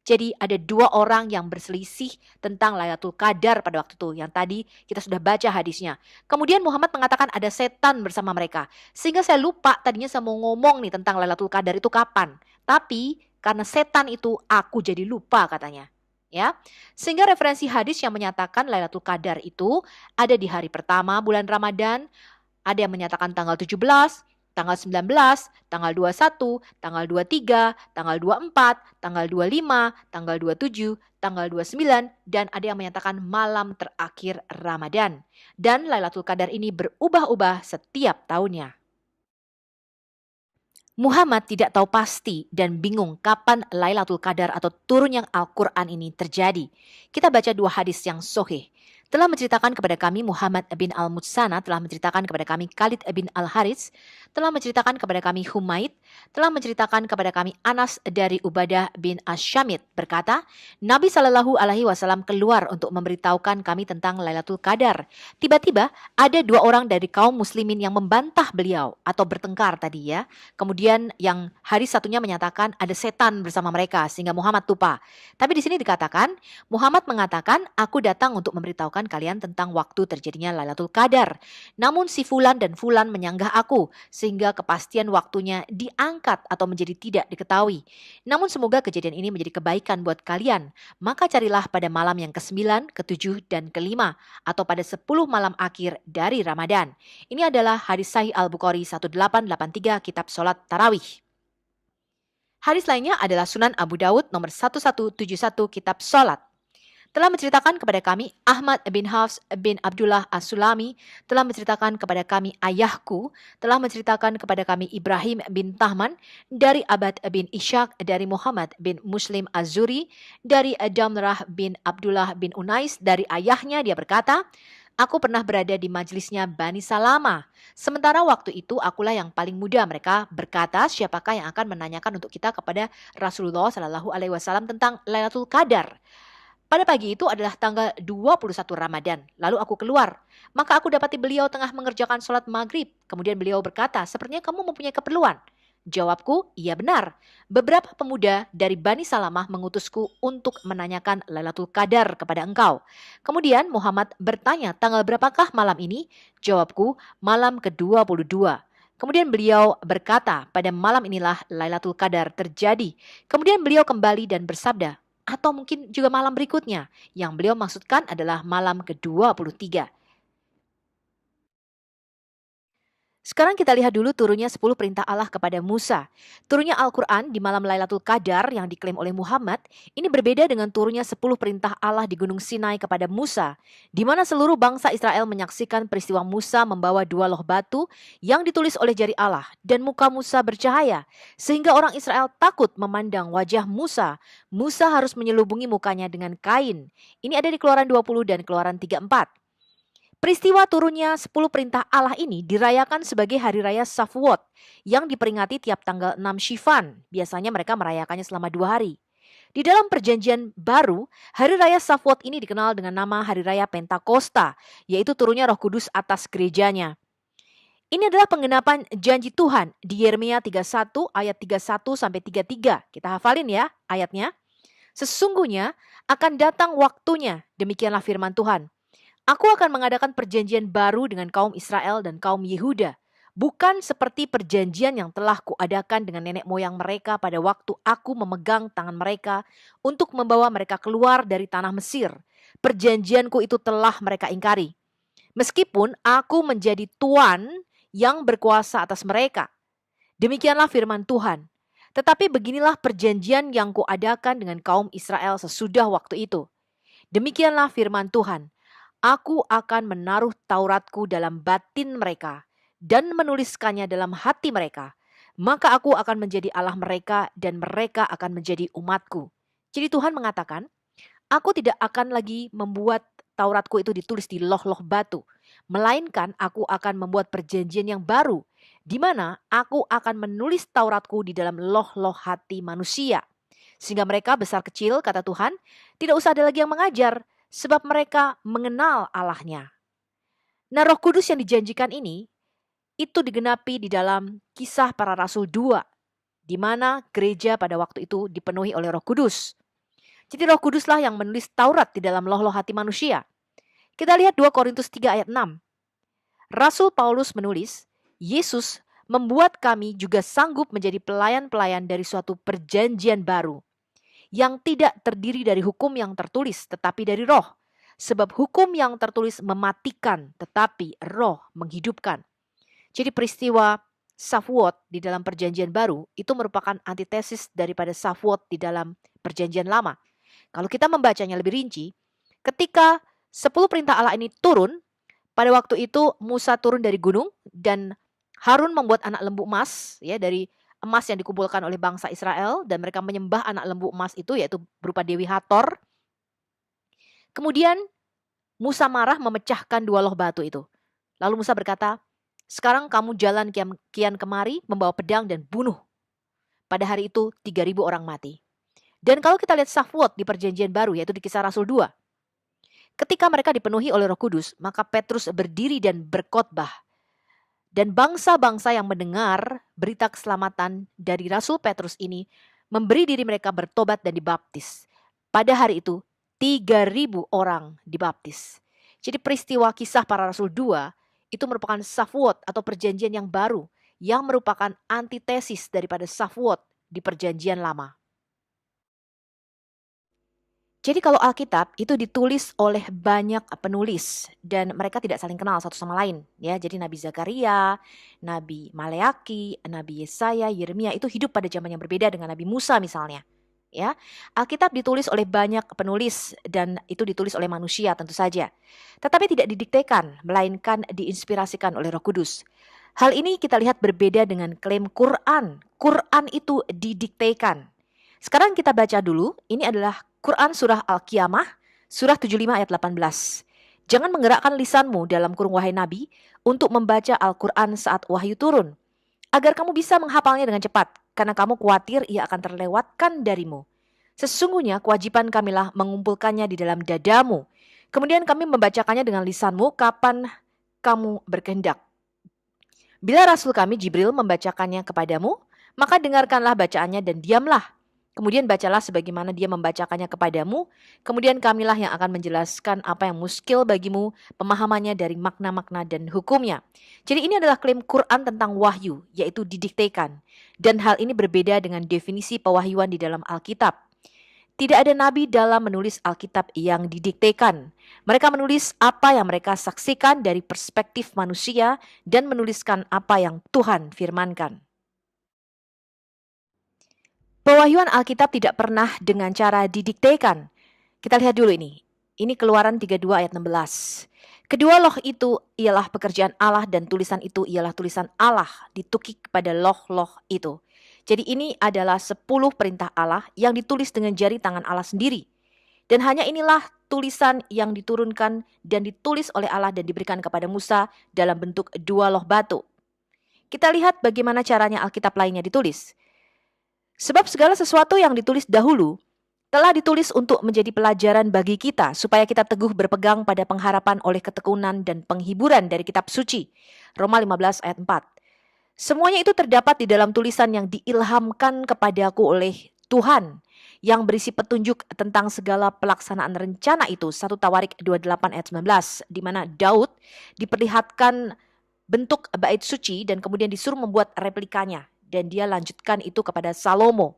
Jadi ada dua orang yang berselisih tentang Lailatul Qadar pada waktu itu. Yang tadi kita sudah baca hadisnya. Kemudian Muhammad mengatakan ada setan bersama mereka. Sehingga saya lupa tadinya saya mau ngomong nih tentang Lailatul Qadar itu kapan. Tapi karena setan itu aku jadi lupa katanya. Ya, sehingga referensi hadis yang menyatakan Lailatul Qadar itu ada di hari pertama bulan Ramadan, ada yang menyatakan tanggal 17, tanggal 19, tanggal 21, tanggal 23, tanggal 24, tanggal 25, tanggal 27, tanggal 29, dan ada yang menyatakan malam terakhir Ramadan. Dan Lailatul Qadar ini berubah-ubah setiap tahunnya. Muhammad tidak tahu pasti dan bingung kapan Lailatul Qadar atau turunnya Al-Quran ini terjadi. Kita baca dua hadis yang sahih. Telah menceritakan kepada kami Muhammad bin Al-Mutsana, telah menceritakan kepada kami Khalid bin Al-Harits, telah menceritakan kepada kami Humaid, telah menceritakan kepada kami Anas dari Ubadah bin Asyamit berkata, Nabi Shallallahu Alaihi Wasallam keluar untuk memberitahukan kami tentang Lailatul Qadar. Tiba-tiba ada dua orang dari kaum muslimin yang membantah beliau atau bertengkar tadi ya. Kemudian yang hari satunya menyatakan ada setan bersama mereka sehingga Muhammad lupa. Tapi di sini dikatakan Muhammad mengatakan, aku datang untuk memberitahukan kalian tentang waktu terjadinya Lailatul Qadar. Namun si Fulan dan Fulan menyanggah aku sehingga kepastian waktunya diangkat atau menjadi tidak diketahui. Namun semoga kejadian ini menjadi kebaikan buat kalian. Maka carilah pada malam yang ke-9, ke-7, dan ke-5 atau pada 10 malam akhir dari Ramadan. Ini adalah hadis Sahih Al-Bukhari 1883 kitab Salat Tarawih. Hadis lainnya adalah Sunan Abu Dawud nomor 1171 kitab Salat. Telah menceritakan kepada kami Ahmad bin Hafs bin Abdullah As-Sulami, telah menceritakan kepada kami ayahku, telah menceritakan kepada kami Ibrahim bin Tahman, dari Abad bin Ishaq, dari Muhammad bin Muslim Az-Zuri, dari Damrah bin Abdullah bin Unais, dari ayahnya dia berkata, Aku pernah berada di majelisnya Bani Salama. Sementara waktu itu akulah yang paling muda. Mereka berkata, siapakah yang akan menanyakan untuk kita kepada Rasulullah Shallallahu Alaihi Wasallam tentang Lailatul Qadar. Pada pagi itu adalah tanggal 21 Ramadan. Lalu aku keluar. Maka aku dapati beliau tengah mengerjakan sholat maghrib. Kemudian beliau berkata, sepertinya kamu mempunyai keperluan. Jawabku, iya benar. Beberapa pemuda dari Bani Salamah mengutusku untuk menanyakan Lailatul Qadar kepada engkau. Kemudian Muhammad bertanya, tanggal berapakah malam ini? Jawabku, malam ke-22. Kemudian beliau berkata, pada malam inilah Lailatul Qadar terjadi. Kemudian beliau kembali dan bersabda, atau mungkin juga malam berikutnya. Yang beliau maksudkan adalah malam ke-23. Sekarang kita lihat dulu turunnya 10 perintah Allah kepada Musa. Turunnya Al-Quran di malam Lailatul Qadar yang diklaim oleh Muhammad, ini berbeda dengan turunnya 10 perintah Allah di Gunung Sinai kepada Musa, di mana seluruh bangsa Israel menyaksikan peristiwa Musa membawa 2 loh batu yang ditulis oleh jari Allah, dan muka Musa bercahaya, sehingga orang Israel takut memandang wajah Musa. Musa harus menyelubungi mukanya dengan kain. Ini ada di Keluaran 20 dan Keluaran 34. Peristiwa turunnya 10 perintah Allah ini dirayakan sebagai Hari Raya Shavuot yang diperingati tiap tanggal 6 Shifan. Biasanya mereka merayakannya selama 2 hari. Di dalam perjanjian baru, Hari Raya Shavuot ini dikenal dengan nama Hari Raya Pentakosta, yaitu turunnya Roh Kudus atas gerejanya. Ini adalah penggenapan janji Tuhan di Yeremia 31 ayat 31 sampai 33. Kita hafalin ya ayatnya. Sesungguhnya akan datang waktunya, demikianlah firman Tuhan. Aku akan mengadakan perjanjian baru dengan kaum Israel dan kaum Yehuda. Bukan seperti perjanjian yang telah kuadakan dengan nenek moyang mereka pada waktu aku memegang tangan mereka untuk membawa mereka keluar dari tanah Mesir. Perjanjianku itu telah mereka ingkari. Meskipun aku menjadi tuan yang berkuasa atas mereka. Demikianlah firman Tuhan. Tetapi beginilah perjanjian yang kuadakan dengan kaum Israel sesudah waktu itu. Demikianlah firman Tuhan. Aku akan menaruh Tauratku dalam batin mereka dan menuliskannya dalam hati mereka. Maka aku akan menjadi Allah mereka dan mereka akan menjadi umatku. Jadi Tuhan mengatakan, aku tidak akan lagi membuat Tauratku itu ditulis di loh-loh batu. Melainkan aku akan membuat perjanjian yang baru, di mana aku akan menulis Tauratku di dalam loh-loh hati manusia. Sehingga mereka besar kecil, kata Tuhan, tidak usah ada lagi yang mengajar, sebab mereka mengenal Allahnya. Nah, Roh Kudus yang dijanjikan ini, itu digenapi di dalam Kisah Para Rasul 2, di mana gereja pada waktu itu dipenuhi oleh Roh Kudus. Jadi Roh Kuduslah yang menulis Taurat di dalam loh-loh hati manusia. Kita lihat 2 Korintus 3 ayat 6. Rasul Paulus menulis, Yesus membuat kami juga sanggup menjadi pelayan-pelayan dari suatu perjanjian baru, yang tidak terdiri dari hukum yang tertulis, tetapi dari roh. Sebab hukum yang tertulis mematikan, tetapi roh menghidupkan. Jadi peristiwa Shavuot di dalam perjanjian baru, itu merupakan antitesis daripada Shavuot di dalam perjanjian lama. Kalau kita membacanya lebih rinci, ketika 10 perintah Allah ini turun, pada waktu itu Musa turun dari gunung, dan Harun membuat anak lembu emas, ya, dari emas yang dikumpulkan oleh bangsa Israel, dan mereka menyembah anak lembu emas itu, yaitu berupa Dewi Hathor. Kemudian Musa marah memecahkan 2 loh batu itu. Lalu Musa berkata, sekarang kamu jalan kian kemari membawa pedang dan bunuh. Pada hari itu 3.000 orang mati. Dan kalau kita lihat Shavuot di perjanjian baru, yaitu di Kisah Rasul 2. Ketika mereka dipenuhi oleh Roh Kudus, maka Petrus berdiri dan berkhotbah. Dan bangsa-bangsa yang mendengar berita keselamatan dari Rasul Petrus ini memberi diri mereka bertobat dan dibaptis. Pada hari itu 3.000 orang dibaptis. Jadi peristiwa Kisah Para Rasul 2 itu merupakan Shavuot atau perjanjian yang baru yang merupakan antitesis daripada Shavuot di perjanjian lama. Jadi kalau Alkitab itu ditulis oleh banyak penulis dan mereka tidak saling kenal satu sama lain, ya. Jadi Nabi Zakaria, Nabi Maleaki, Nabi Yesaya, Yeremia itu hidup pada zaman yang berbeda dengan Nabi Musa misalnya, ya. Alkitab ditulis oleh banyak penulis dan itu ditulis oleh manusia tentu saja. Tetapi tidak didiktekan, melainkan diinspirasikan oleh Roh Kudus. Hal ini kita lihat berbeda dengan klaim Quran. Quran itu didiktekan. Sekarang kita baca dulu, ini adalah Quran Surah Al-Qiyamah, Surah 75 ayat 18. Jangan menggerakkan lisanmu dalam kurung wahai Nabi untuk membaca Al-Quran saat wahyu turun, agar kamu bisa menghafalnya dengan cepat, karena kamu khawatir ia akan terlewatkan darimu. Sesungguhnya kewajiban kamilah mengumpulkannya di dalam dadamu. Kemudian kami membacakannya dengan lisanmu kapan kamu berkehendak. Bila Rasul kami Jibril membacakannya kepadamu, maka dengarkanlah bacaannya dan diamlah. Kemudian bacalah sebagaimana dia membacakannya kepadamu. Kemudian kamilah yang akan menjelaskan apa yang muskil bagimu, pemahamannya dari makna-makna dan hukumnya. Jadi ini adalah klaim Quran tentang wahyu, yaitu didiktekan. Dan hal ini berbeda dengan definisi pewahyuan di dalam Alkitab. Tidak ada nabi dalam menulis Alkitab yang didiktekan. Mereka menulis apa yang mereka saksikan dari perspektif manusia dan menuliskan apa yang Tuhan firmankan. Pewahyuan Alkitab tidak pernah dengan cara didiktekan. Kita lihat dulu ini. Ini Keluaran 32 ayat 16. Kedua loh itu ialah pekerjaan Allah dan tulisan itu ialah tulisan Allah ditukik pada loh-loh itu. Jadi ini adalah 10 perintah Allah yang ditulis dengan jari tangan Allah sendiri. Dan hanya inilah tulisan yang diturunkan dan ditulis oleh Allah dan diberikan kepada Musa dalam bentuk 2 loh batu. Kita lihat bagaimana caranya Alkitab lainnya ditulis. Sebab segala sesuatu yang ditulis dahulu telah ditulis untuk menjadi pelajaran bagi kita supaya kita teguh berpegang pada pengharapan oleh ketekunan dan penghiburan dari kitab suci. Roma 15 ayat 4. Semuanya itu terdapat di dalam tulisan yang diilhamkan kepadaku oleh Tuhan yang berisi petunjuk tentang segala pelaksanaan rencana itu. 1 Tawarik 28 ayat 19, di mana Daud diperlihatkan bentuk bait suci dan kemudian disuruh membuat replikanya. Dan dia lanjutkan itu kepada Salomo.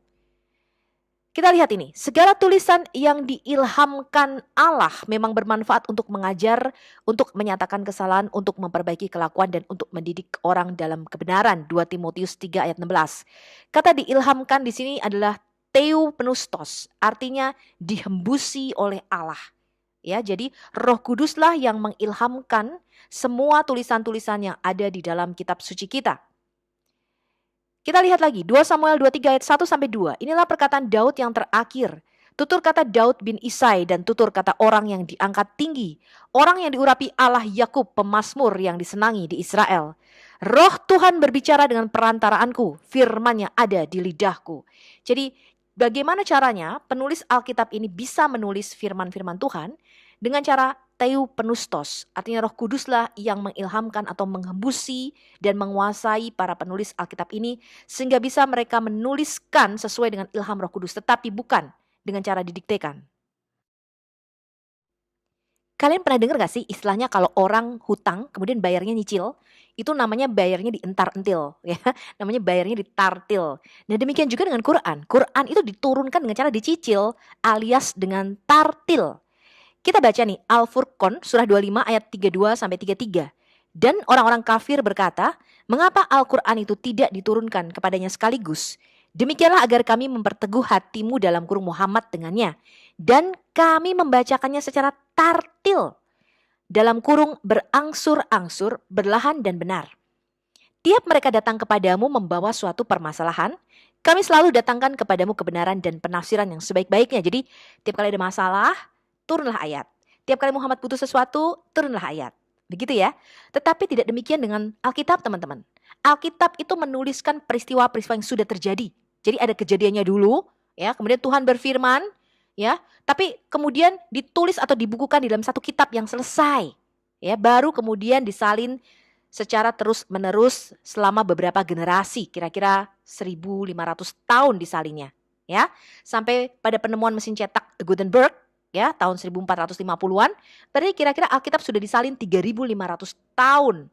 Kita lihat ini, segala tulisan yang diilhamkan Allah memang bermanfaat untuk mengajar, untuk menyatakan kesalahan, untuk memperbaiki kelakuan, dan untuk mendidik orang dalam kebenaran. 2 Timotius 3 ayat 16. Kata diilhamkan di sini adalah theopneustos, artinya dihembusi oleh Allah. Ya, jadi Roh Kuduslah yang mengilhamkan semua tulisan-tulisan yang ada di dalam kitab suci kita. Kita lihat lagi, 2 Samuel 23 ayat 1 sampai 2. Inilah perkataan Daud yang terakhir. Tutur kata Daud bin Isai dan tutur kata orang yang diangkat tinggi. Orang yang diurapi Allah Yakub, pemazmur yang disenangi di Israel. Roh Tuhan berbicara dengan perantaraanku, firman-Nya ada di lidahku. Jadi bagaimana caranya penulis Alkitab ini bisa menulis firman-firman Tuhan? Dengan cara theopneustos, artinya Roh Kuduslah yang mengilhamkan atau menghembusi dan menguasai para penulis Alkitab ini sehingga bisa mereka menuliskan sesuai dengan ilham Roh Kudus, tetapi bukan dengan cara didiktekan. Kalian pernah dengar gak sih istilahnya kalau orang hutang kemudian bayarnya nyicil, itu namanya bayarnya dientar-entil, ya, namanya bayarnya ditartil. Nah demikian juga dengan Quran. Quran itu diturunkan dengan cara dicicil alias dengan tartil. Kita baca nih Al-Furqan surah 25 ayat 32 sampai 33. Dan orang-orang kafir berkata, mengapa Al-Quran itu tidak diturunkan kepadanya sekaligus? Demikianlah agar kami memperteguh hatimu dalam kurung Muhammad dengannya. Dan kami membacakannya secara tartil. Dalam kurung berangsur-angsur, berlahan dan benar. Tiap mereka datang kepadamu membawa suatu permasalahan, kami selalu datangkan kepadamu kebenaran dan penafsiran yang sebaik-baiknya. Jadi tiap kali ada masalah, turunlah ayat. Tiap kali Muhammad butuh sesuatu, turunlah ayat. Begitu ya. Tetapi tidak demikian dengan Alkitab, teman-teman. Alkitab itu menuliskan peristiwa-peristiwa yang sudah terjadi. Jadi ada kejadiannya dulu, ya. Kemudian Tuhan berfirman, ya. Tapi kemudian ditulis atau dibukukan di dalam satu kitab yang selesai. Ya, baru kemudian disalin secara terus-menerus selama beberapa generasi, kira-kira 1.500 tahun disalinnya. Ya, sampai pada penemuan mesin cetak Gutenberg, ya, tahun 1450-an, berarti kira-kira Alkitab sudah disalin 3.500 tahun.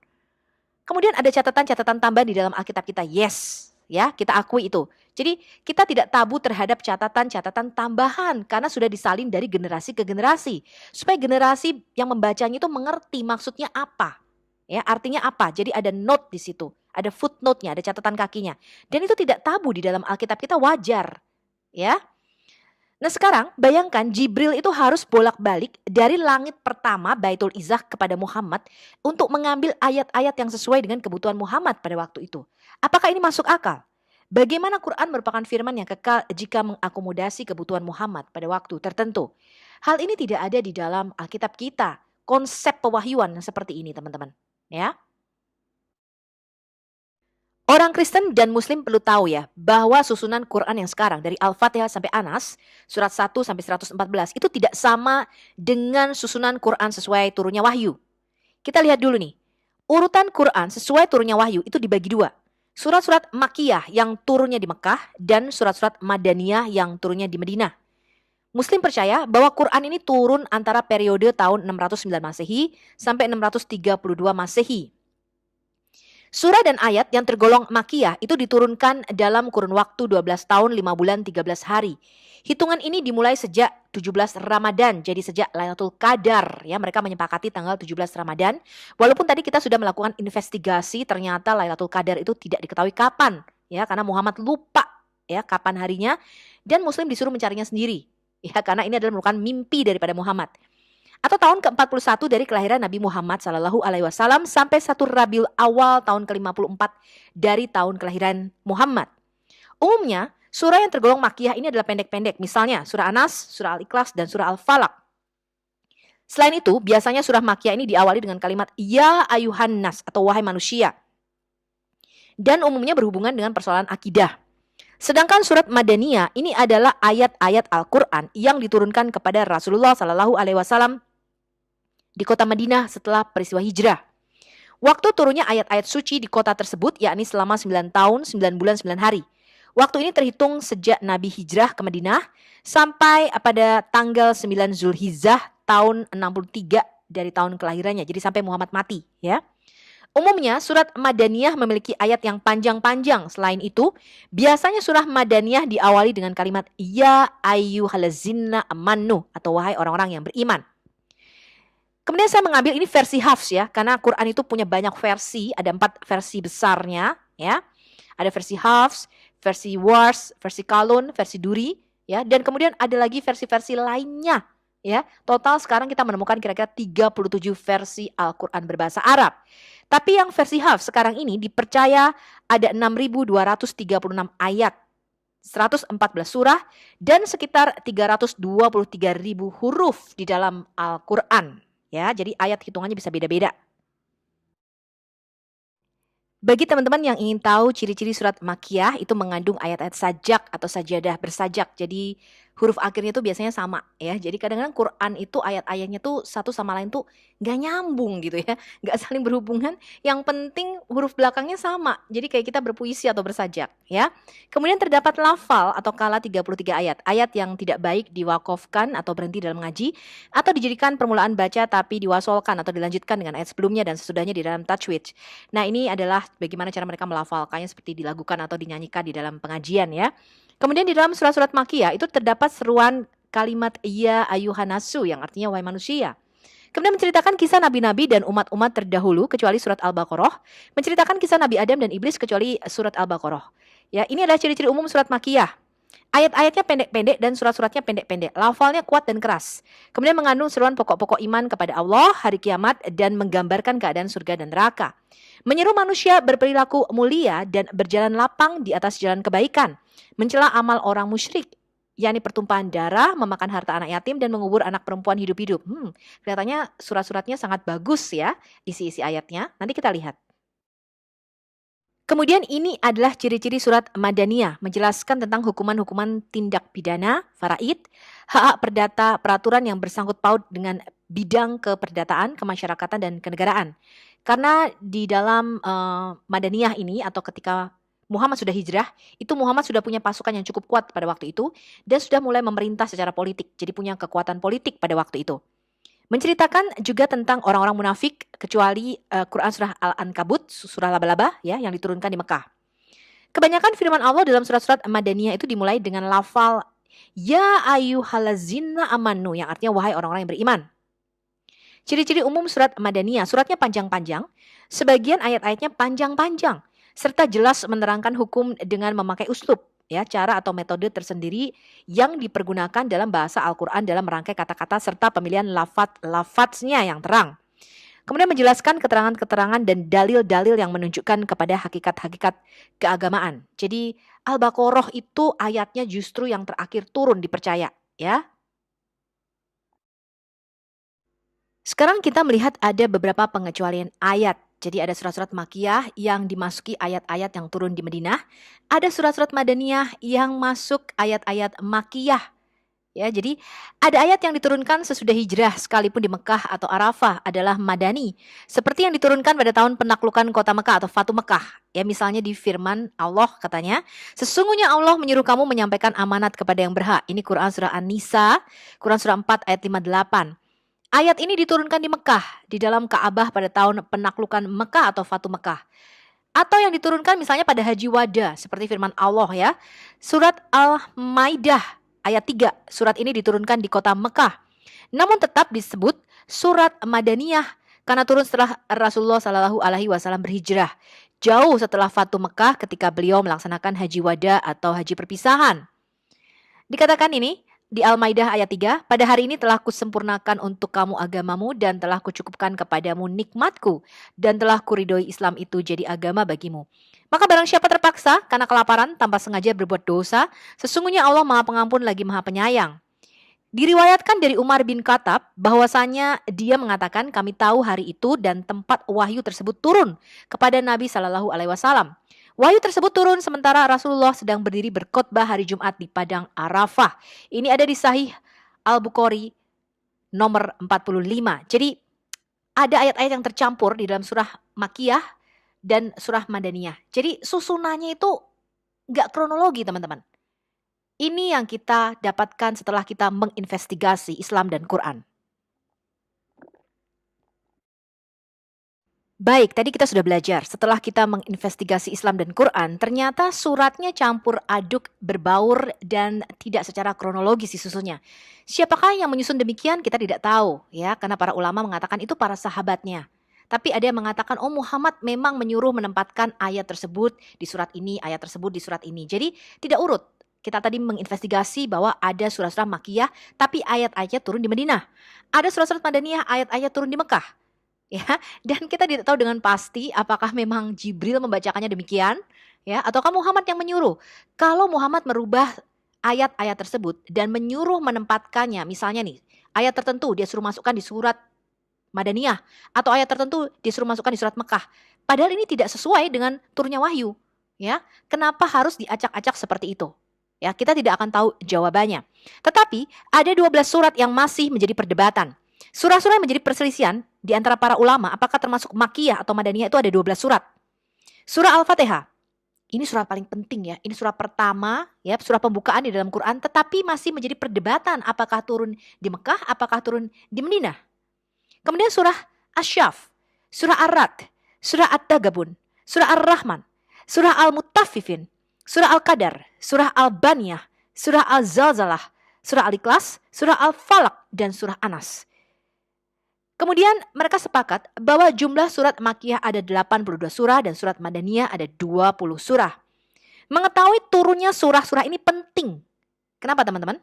Kemudian ada catatan-catatan tambahan di dalam Alkitab kita. Yes, ya, kita akui itu. Jadi kita tidak tabu terhadap catatan-catatan tambahan karena sudah disalin dari generasi ke generasi. Supaya generasi yang membacanya itu mengerti maksudnya apa. Ya, artinya apa? Jadi ada note di situ, ada footnote-nya, ada catatan kakinya. Dan itu tidak tabu di dalam Alkitab kita, wajar. Ya. Nah sekarang bayangkan Jibril itu harus bolak-balik dari langit pertama Baitul Izzah kepada Muhammad untuk mengambil ayat-ayat yang sesuai dengan kebutuhan Muhammad pada waktu itu. Apakah ini masuk akal? Bagaimana Quran merupakan firman yang kekal jika mengakomodasi kebutuhan Muhammad pada waktu tertentu? Hal ini tidak ada di dalam Alkitab kita. konsep pewahyuan seperti ini, teman-teman. Ya. Orang Kristen dan Muslim perlu tahu ya, bahwa susunan Quran yang sekarang dari Al-Fatihah sampai Anas, surat 1 sampai 114 itu tidak sama dengan susunan Quran sesuai turunnya wahyu. Kita lihat dulu nih, urutan Quran sesuai turunnya wahyu itu dibagi dua. Surat-surat Makkiyah yang turunnya di Mekah dan surat-surat Madaniyah yang turunnya di Madinah. Muslim percaya bahwa Quran ini turun antara periode tahun 609 Masehi sampai 632 Masehi. Surah dan ayat yang tergolong Makkiyah itu diturunkan dalam kurun waktu 12 tahun, 5 bulan, 13 hari. Hitungan ini dimulai sejak 17 Ramadan, jadi sejak Lailatul Qadar. Ya, mereka menyepakati tanggal 17 Ramadan. Walaupun tadi kita sudah melakukan investigasi, ternyata Lailatul Qadar itu tidak diketahui kapan. Ya, karena Muhammad lupa ya kapan harinya dan Muslim disuruh mencarinya sendiri. Ya, karena ini adalah merupakan mimpi daripada Muhammad. Atau tahun ke-41 dari kelahiran Nabi Muhammad SAW sampai 1 Rabiul Awal tahun ke-54 dari tahun kelahiran Muhammad. Umumnya, surah yang tergolong Makkiyah ini adalah pendek-pendek. Misalnya surah Anas, surah Al-Ikhlas, dan surah Al-Falaq. Selain itu, biasanya surah Makkiyah ini diawali dengan kalimat Ya ayuhan nas atau wahai manusia. Dan umumnya berhubungan dengan persoalan akidah. Sedangkan surat Madaniyah ini adalah ayat-ayat Al-Quran yang diturunkan kepada Rasulullah SAW di kota Madinah setelah peristiwa hijrah. Waktu turunnya ayat-ayat suci di kota tersebut yakni selama 9 tahun, 9 bulan, 9 hari. Waktu ini terhitung sejak Nabi hijrah ke Madinah sampai pada tanggal 9 Zulhijjah tahun 63 dari tahun kelahirannya. Jadi sampai Muhammad mati, ya. Umumnya surat Madaniyah memiliki ayat yang panjang-panjang. Selain itu, biasanya surah Madaniyah diawali dengan kalimat Ya ayyuhallazina amanu atau wahai orang-orang yang beriman. Kemudian saya mengambil ini versi Hafs ya, karena Quran itu punya banyak versi, ada 4 versi besarnya ya. Ada versi Hafs, versi Wars, versi Kalun, versi Duri ya, dan kemudian ada lagi versi-versi lainnya ya. Total sekarang kita menemukan kira-kira 37 versi Al-Quran berbahasa Arab. Tapi yang versi Hafs sekarang ini dipercaya ada 6.236 ayat, 114 surah, dan sekitar 323.000 huruf di dalam Al-Quran. Ya, jadi ayat hitungannya bisa beda-beda. Bagi teman-teman yang ingin tahu ciri-ciri surat Makkiyah itu mengandung ayat-ayat sajak atau sajadah bersajak. Jadi huruf akhirnya tuh biasanya sama ya. Jadi kadang-kadang Quran itu ayat-ayatnya tuh satu sama lain tuh nggak nyambung gitu ya. Nggak saling berhubungan. Yang penting huruf belakangnya sama. Jadi kayak kita berpuisi atau bersajak ya. Kemudian terdapat lafal atau kala 33 ayat. Ayat yang tidak baik diwakofkan atau berhenti dalam ngaji. Atau dijadikan permulaan baca tapi diwasolkan atau dilanjutkan dengan ayat sebelumnya dan sesudahnya di dalam tajwid. Nah ini adalah bagaimana cara mereka melafalkannya seperti dilakukan atau dinyanyikan di dalam pengajian ya. Kemudian di dalam surat-surat Makkiyah itu terdapat seruan kalimat Ya ayuhanasu yang artinya wahai manusia. Kemudian menceritakan kisah nabi-nabi dan umat-umat terdahulu kecuali surat Al-Baqarah, menceritakan kisah Nabi Adam dan iblis kecuali surat Al-Baqarah. Ya, ini adalah ciri-ciri umum surat Makkiyah. Ayat-ayatnya pendek-pendek dan surat-suratnya pendek-pendek. Lafalnya kuat dan keras. Kemudian mengandung seruan pokok-pokok iman kepada Allah, hari kiamat, dan menggambarkan keadaan surga dan neraka. Menyeru manusia berperilaku mulia dan berjalan lapang di atas jalan kebaikan. Mencela amal orang musyrik, yakni pertumpahan darah, memakan harta anak yatim, dan mengubur anak perempuan hidup-hidup. Kelihatannya surat-suratnya sangat bagus ya, isi-isi ayatnya. Nanti kita lihat. Kemudian ini adalah ciri-ciri surat Madaniyah, menjelaskan tentang hukuman-hukuman tindak pidana, faraid, hak-hak perdata, peraturan yang bersangkut paut dengan bidang keperdataan, kemasyarakatan, dan kenegaraan. Karena di dalam Madaniyah ini atau ketika Muhammad sudah hijrah, itu Muhammad sudah punya pasukan yang cukup kuat pada waktu itu dan sudah mulai memerintah secara politik, jadi punya kekuatan politik pada waktu itu. Menceritakan juga tentang orang-orang munafik kecuali Quran surah Al-Ankabut, surah laba-laba ya yang diturunkan di Mekah. Kebanyakan firman Allah dalam surat-surat Madaniyah itu dimulai dengan lafal Ya ayyuhallazina amanu yang artinya wahai orang-orang yang beriman. Ciri-ciri umum surat Madaniyah, suratnya panjang-panjang, sebagian ayat-ayatnya panjang-panjang, serta jelas menerangkan hukum dengan memakai uslub. Ya, cara atau metode tersendiri yang dipergunakan dalam bahasa Al-Quran dalam merangkai kata-kata serta pemilihan lafadznya yang terang. Kemudian menjelaskan keterangan-keterangan dan dalil-dalil yang menunjukkan kepada hakikat-hakikat keagamaan. Jadi Al-Baqarah itu ayatnya justru yang terakhir turun dipercaya ya. Sekarang kita melihat ada beberapa pengecualian ayat. Jadi ada surat-surat Makkiyah yang dimasuki ayat-ayat yang turun di Madinah. Ada surat-surat Madaniyah yang masuk ayat-ayat Makkiyah. Ya, jadi ada ayat yang diturunkan sesudah hijrah sekalipun di Mekah atau Arafah adalah Madani. Seperti yang diturunkan pada tahun penaklukan kota Mekah atau Fatu Mekah. Ya, misalnya di firman Allah katanya, sesungguhnya Allah menyuruh kamu menyampaikan amanat kepada yang berhak. Ini Quran surah An-Nisa, Quran surah 4 ayat 58. Ayat ini diturunkan di Mekah, di dalam Ka'bah pada tahun penaklukan Mekah atau Fatu Mekah. Atau yang diturunkan misalnya pada Haji Wada, seperti firman Allah ya. Surat Al-Maidah ayat 3, surat ini diturunkan di kota Mekah. Namun tetap disebut surat Madaniyah karena turun setelah Rasulullah Shallallahu Alaihi Wasallam berhijrah. Jauh setelah Fatu Mekah ketika beliau melaksanakan Haji Wada atau Haji Perpisahan. Dikatakan ini di Al-Maidah ayat 3, pada hari ini telah kusempurnakan untuk kamu agamamu dan telah kucukupkan kepadamu nikmatku dan telah kuridhoi Islam itu jadi agama bagimu. Maka barang siapa terpaksa karena kelaparan tanpa sengaja berbuat dosa, sesungguhnya Allah Maha Pengampun lagi Maha Penyayang. Diriwayatkan dari Umar bin Khattab bahwasanya dia mengatakan kami tahu hari itu dan tempat wahyu tersebut turun kepada Nabi Shallallahu Alaihi Wasallam. Wahyu tersebut turun sementara Rasulullah sedang berdiri berkhotbah hari Jumat di Padang Arafah. Ini ada di Sahih Al-Bukhari nomor 45. Jadi ada ayat-ayat yang tercampur di dalam surah Makkiyah dan surah Madaniyah. Jadi susunannya itu nggak kronologi teman-teman. Ini yang kita dapatkan setelah kita menginvestigasi Islam dan Quran. Baik, tadi kita sudah belajar. Setelah kita menginvestigasi Islam dan Quran, ternyata suratnya campur aduk, berbaur, dan tidak secara kronologis disusunnya. Siapakah yang menyusun demikian? Kita tidak tahu, ya, karena para ulama mengatakan itu para sahabatnya. Tapi ada yang mengatakan, oh Muhammad memang menyuruh menempatkan ayat tersebut di surat ini, ayat tersebut di surat ini. Jadi tidak urut. Kita tadi menginvestigasi bahwa ada surat-surat Makkiyah, tapi ayat-ayatnya turun di Madinah. Ada surat-surat Madaniyah, ayat-ayat turun di Mekah. Ya, dan kita tidak tahu dengan pasti apakah memang Jibril membacakannya demikian, ya, ataukah Muhammad yang menyuruh. Kalau Muhammad merubah ayat-ayat tersebut dan menyuruh menempatkannya, misalnya nih, ayat tertentu dia suruh masukkan di surat Madaniyah, atau ayat tertentu disuruh masukkan di surat Mekah. Padahal ini tidak sesuai dengan turunnya wahyu, ya. Kenapa harus diacak-acak seperti itu? Ya, kita tidak akan tahu jawabannya. Tetapi ada 12 surat yang masih menjadi perdebatan. Surah-surah yang menjadi perselisihan di antara para ulama apakah termasuk Makkiyah atau Madaniyah itu ada 12 surat. Surah Al-Fatihah. Ini surat paling penting ya. Ini surah pertama ya, surah pembukaan di dalam Quran, tetapi masih menjadi perdebatan apakah turun di Mekah, apakah turun di Madinah. Kemudian surah Asy-Syaff, surah Ar-Ra'd, surah At-Tagabun, surah Ar-Rahman, surah Al-Mutaffifin, surah Al-Qadar, surah Al-Baniyah, surah Al-Zalzalah, surah Al-Ikhlas, surah Al-Falaq, dan surah Anas. Kemudian mereka sepakat bahwa jumlah surat Makkiyah ada 82 surah dan surat Madaniyah ada 20 surah. Mengetahui turunnya surah-surah ini penting. Kenapa teman-teman?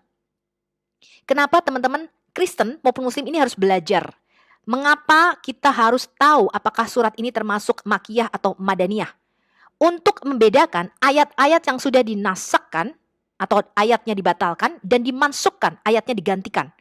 Kenapa teman-teman Kristen maupun Muslim ini harus belajar? Mengapa kita harus tahu apakah surat ini termasuk Makkiyah atau Madaniyah? Untuk membedakan ayat-ayat yang sudah dinasakkan atau ayatnya dibatalkan dan dimansukkan, ayatnya digantikan.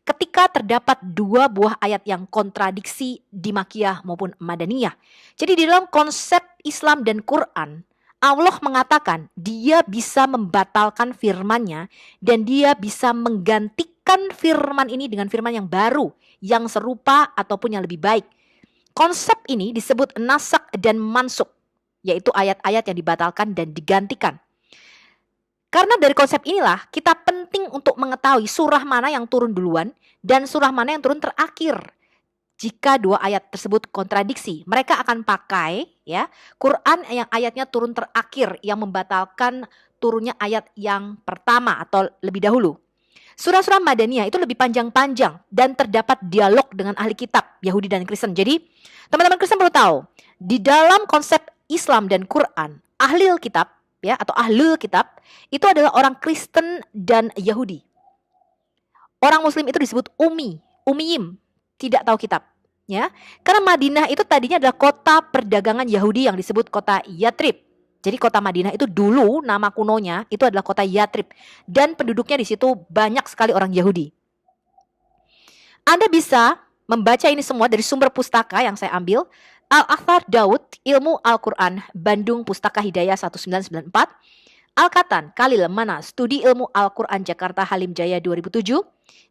Ketika terdapat dua buah ayat yang kontradiksi di Makkiyah maupun Madaniyah. Jadi di dalam konsep Islam dan Quran, Allah mengatakan dia bisa membatalkan firman-Nya dan dia bisa menggantikan firman ini dengan firman yang baru, yang serupa ataupun yang lebih baik. Konsep ini disebut nasak dan mansuk, yaitu ayat-ayat yang dibatalkan dan digantikan. Karena dari konsep inilah kita penting untuk mengetahui surah mana yang turun duluan dan surah mana yang turun terakhir. Jika dua ayat tersebut kontradiksi, mereka akan pakai ya Quran yang ayatnya turun terakhir yang membatalkan turunnya ayat yang pertama atau lebih dahulu. Surah-surah Madaniyah itu lebih panjang-panjang dan terdapat dialog dengan ahli kitab Yahudi dan Kristen. Jadi teman-teman Kristen perlu tahu, di dalam konsep Islam dan Quran, ahli kitab ya atau ahlul kitab itu adalah orang Kristen dan Yahudi. Orang Muslim itu disebut ummiyim, tidak tahu kitab, ya. Karena Madinah itu tadinya adalah kota perdagangan Yahudi yang disebut kota Yatrib. Jadi kota Madinah itu dulu nama kunonya itu adalah kota Yatrib dan penduduknya di situ banyak sekali orang Yahudi. Anda bisa membaca ini semua dari sumber pustaka yang saya ambil. Al-Athar Daud, Ilmu Al-Quran, Bandung Pustaka Hidayah 1994. Al-Katan, Khalil Mana, Studi Ilmu Al-Quran Jakarta Halim Jaya 2007.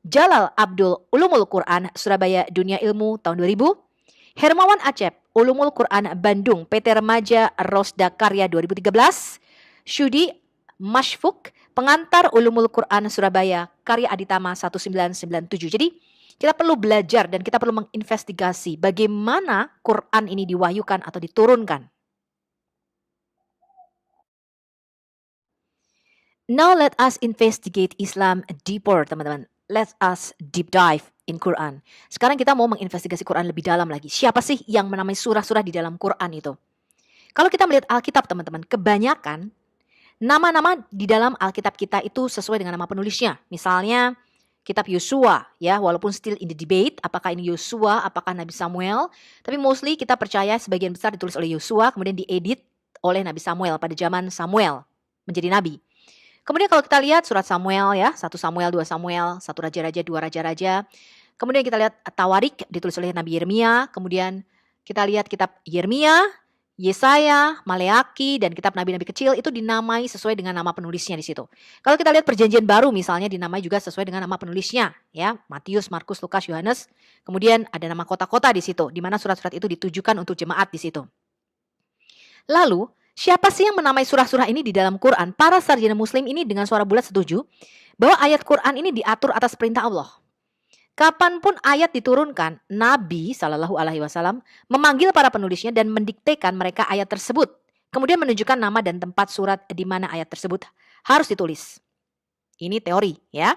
Jalal Abdul, Ulumul Quran, Surabaya Dunia Ilmu tahun 2000. Hermawan Acep, Ulumul Quran Bandung, PT Remaja Rosda Karya 2013. Syudi Mashfuk, Pengantar Ulumul Quran Surabaya, Karya Aditama 1997. Jadi kita perlu belajar dan kita perlu menginvestigasi bagaimana Quran ini diwahyukan atau diturunkan. Now let us investigate Islam deeper, teman-teman. Let us deep dive in Quran. Sekarang kita mau menginvestigasi Quran lebih dalam lagi. Siapa sih yang menamai surah-surah di dalam Quran itu? Kalau kita melihat Alkitab, teman-teman, kebanyakan nama-nama di dalam Alkitab kita itu sesuai dengan nama penulisnya. Misalnya kitab Yosua, ya, walaupun still in the debate apakah ini Yosua, apakah Nabi Samuel, tapi mostly kita percaya sebagian besar ditulis oleh Yosua, kemudian diedit oleh Nabi Samuel pada zaman Samuel menjadi nabi. Kemudian kalau kita lihat surat Samuel, ya, 1 Samuel, 2 Samuel, 1 Raja-Raja, 2 Raja-Raja. Kemudian kita lihat Tawarik ditulis oleh Nabi Yeremia. Kemudian kita lihat kitab Yeremia, Yesaya, Maleaki, dan kitab nabi-nabi kecil itu dinamai sesuai dengan nama penulisnya di situ. Kalau kita lihat Perjanjian Baru misalnya dinamai juga sesuai dengan nama penulisnya, ya, Matius, Markus, Lukas, Yohanes. Kemudian ada nama kota-kota di situ, di mana surat-surat itu ditujukan untuk jemaat di situ. Lalu, siapa sih yang menamai surah-surah ini di dalam Quran? Para sarjana muslim ini dengan suara bulat setuju bahwa ayat Quran ini diatur atas perintah Allah. Kapanpun ayat diturunkan, Nabi SAW memanggil para penulisnya dan mendiktekan mereka ayat tersebut. Kemudian menunjukkan nama dan tempat surat di mana ayat tersebut harus ditulis. Ini teori, ya.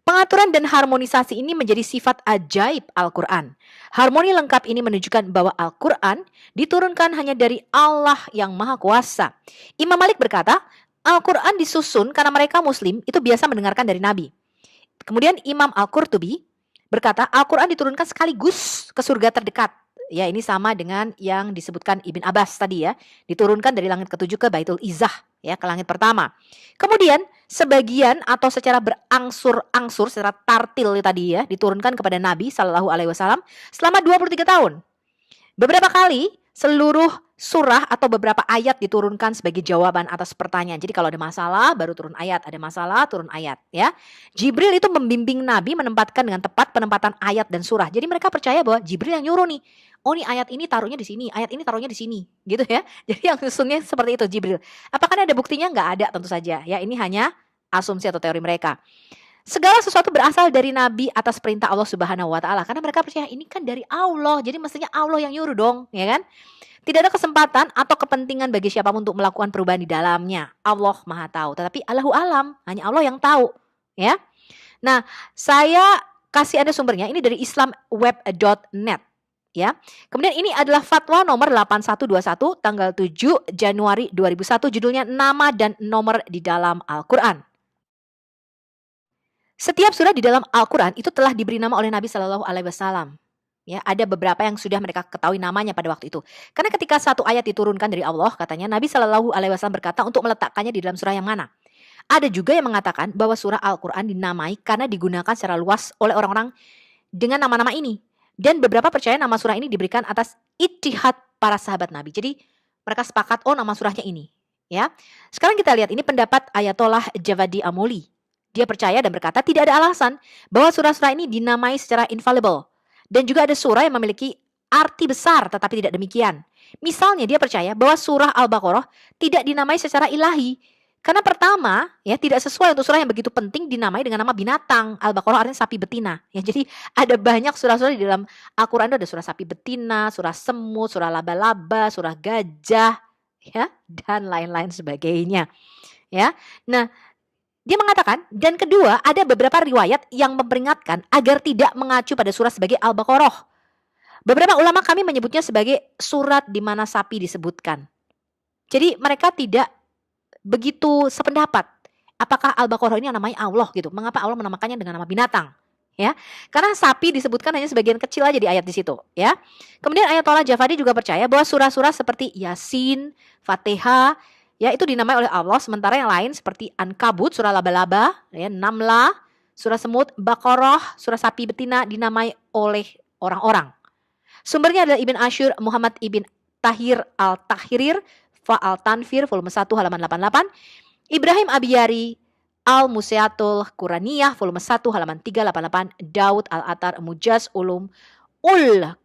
Pengaturan dan harmonisasi ini menjadi sifat ajaib Al-Quran. Harmoni lengkap ini menunjukkan bahwa Al-Quran diturunkan hanya dari Allah yang Maha Kuasa. Imam Malik berkata, Al-Quran disusun karena mereka muslim itu biasa mendengarkan dari Nabi. Kemudian Imam Al-Qurtubi berkata, Al-Quran diturunkan sekaligus ke surga terdekat. Ya, ini sama dengan yang disebutkan Ibn Abbas tadi, ya. Diturunkan dari langit ketujuh ke Baitul Izzah, ya, ke langit pertama. Kemudian sebagian atau secara berangsur-angsur, secara tartil tadi, ya, diturunkan kepada Nabi SAW selama 23 tahun. Beberapa kali seluruh surah atau beberapa ayat diturunkan sebagai jawaban atas pertanyaan. Jadi kalau ada masalah baru turun ayat, ada masalah turun ayat, ya. Jibril itu membimbing Nabi menempatkan dengan tepat penempatan ayat dan surah. Jadi mereka percaya bahwa Jibril yang nyuruh nih. Oh, nih ayat ini taruhnya di sini, ayat ini taruhnya di sini, gitu, ya. Jadi yang susunnya seperti itu Jibril. Apakah ada buktinya? Nggak ada, tentu saja, ya. Ini hanya asumsi atau teori mereka. Segala sesuatu berasal dari Nabi atas perintah Allah Subhanahu wa Ta'ala. Karena mereka percaya ini kan dari Allah, jadi mestinya Allah yang nyuruh dong, ya kan? Tidak ada kesempatan atau kepentingan bagi siapapun untuk melakukan perubahan di dalamnya. Allah Maha tahu, tetapi Allahu alam, hanya Allah yang tahu, ya. Nah, saya kasih Anda sumbernya, ini dari islamweb.net, ya. Kemudian ini adalah fatwa nomor 8121 tanggal 7 Januari 2001, judulnya Nama dan Nomor di dalam Al-Quran. Setiap surah di dalam Al-Quran itu telah diberi nama oleh Nabi SAW. Ya, ada beberapa yang sudah mereka ketahui namanya pada waktu itu. Karena ketika satu ayat diturunkan dari Allah, katanya Nabi SAW berkata untuk meletakkannya di dalam surah yang mana. Ada juga yang mengatakan bahwa surah Al-Quran dinamai karena digunakan secara luas oleh orang-orang dengan nama-nama ini. Dan beberapa percaya nama surah ini diberikan atas ijtihad para sahabat Nabi. Jadi mereka sepakat, oh nama surahnya ini. Ya. Sekarang kita lihat ini pendapat Ayatollah Javadi Amoli. Dia percaya dan berkata tidak ada alasan bahwa surah-surah ini dinamai secara infallible. Dan juga ada surah yang memiliki arti besar tetapi tidak demikian. Misalnya dia percaya bahwa surah Al-Baqarah tidak dinamai secara ilahi. Karena pertama, ya, tidak sesuai untuk surah yang begitu penting dinamai dengan nama binatang. Al-Baqarah artinya sapi betina. Ya, jadi ada banyak surah-surah di dalam Al-Quran itu ada surah sapi betina, surah semut, surah laba-laba, surah gajah, ya, dan lain-lain sebagainya. Ya. Nah, dia mengatakan, dan kedua ada beberapa riwayat yang memperingatkan agar tidak mengacu pada surah sebagai Al-Baqarah. Beberapa ulama kami menyebutnya sebagai surat di mana sapi disebutkan. Jadi mereka tidak begitu sependapat. Apakah Al-Baqarah ini yang namanya Allah gitu? Mengapa Allah menamakannya dengan nama binatang? Ya, karena sapi disebutkan hanya sebagian kecil aja di ayat di situ. Ya, kemudian Ayatollah Javadi juga percaya bahwa surah-surah seperti Yasin, Fatihah, ya, itu dinamai oleh Allah, sementara yang lain seperti Ankabut, surah laba-laba, ya, Namlah, surah semut, Baqarah, surah sapi betina dinamai oleh orang-orang. Sumbernya adalah Ibn Ashur, Muhammad Ibn Tahir Al-Tahrir, Fa Al-Tanfir, volume 1 halaman 88, Ibrahim Abiyari, Al-Museatul Quraniyah, volume 1 halaman 388, Daud Al-Atar, Mujaz Ulum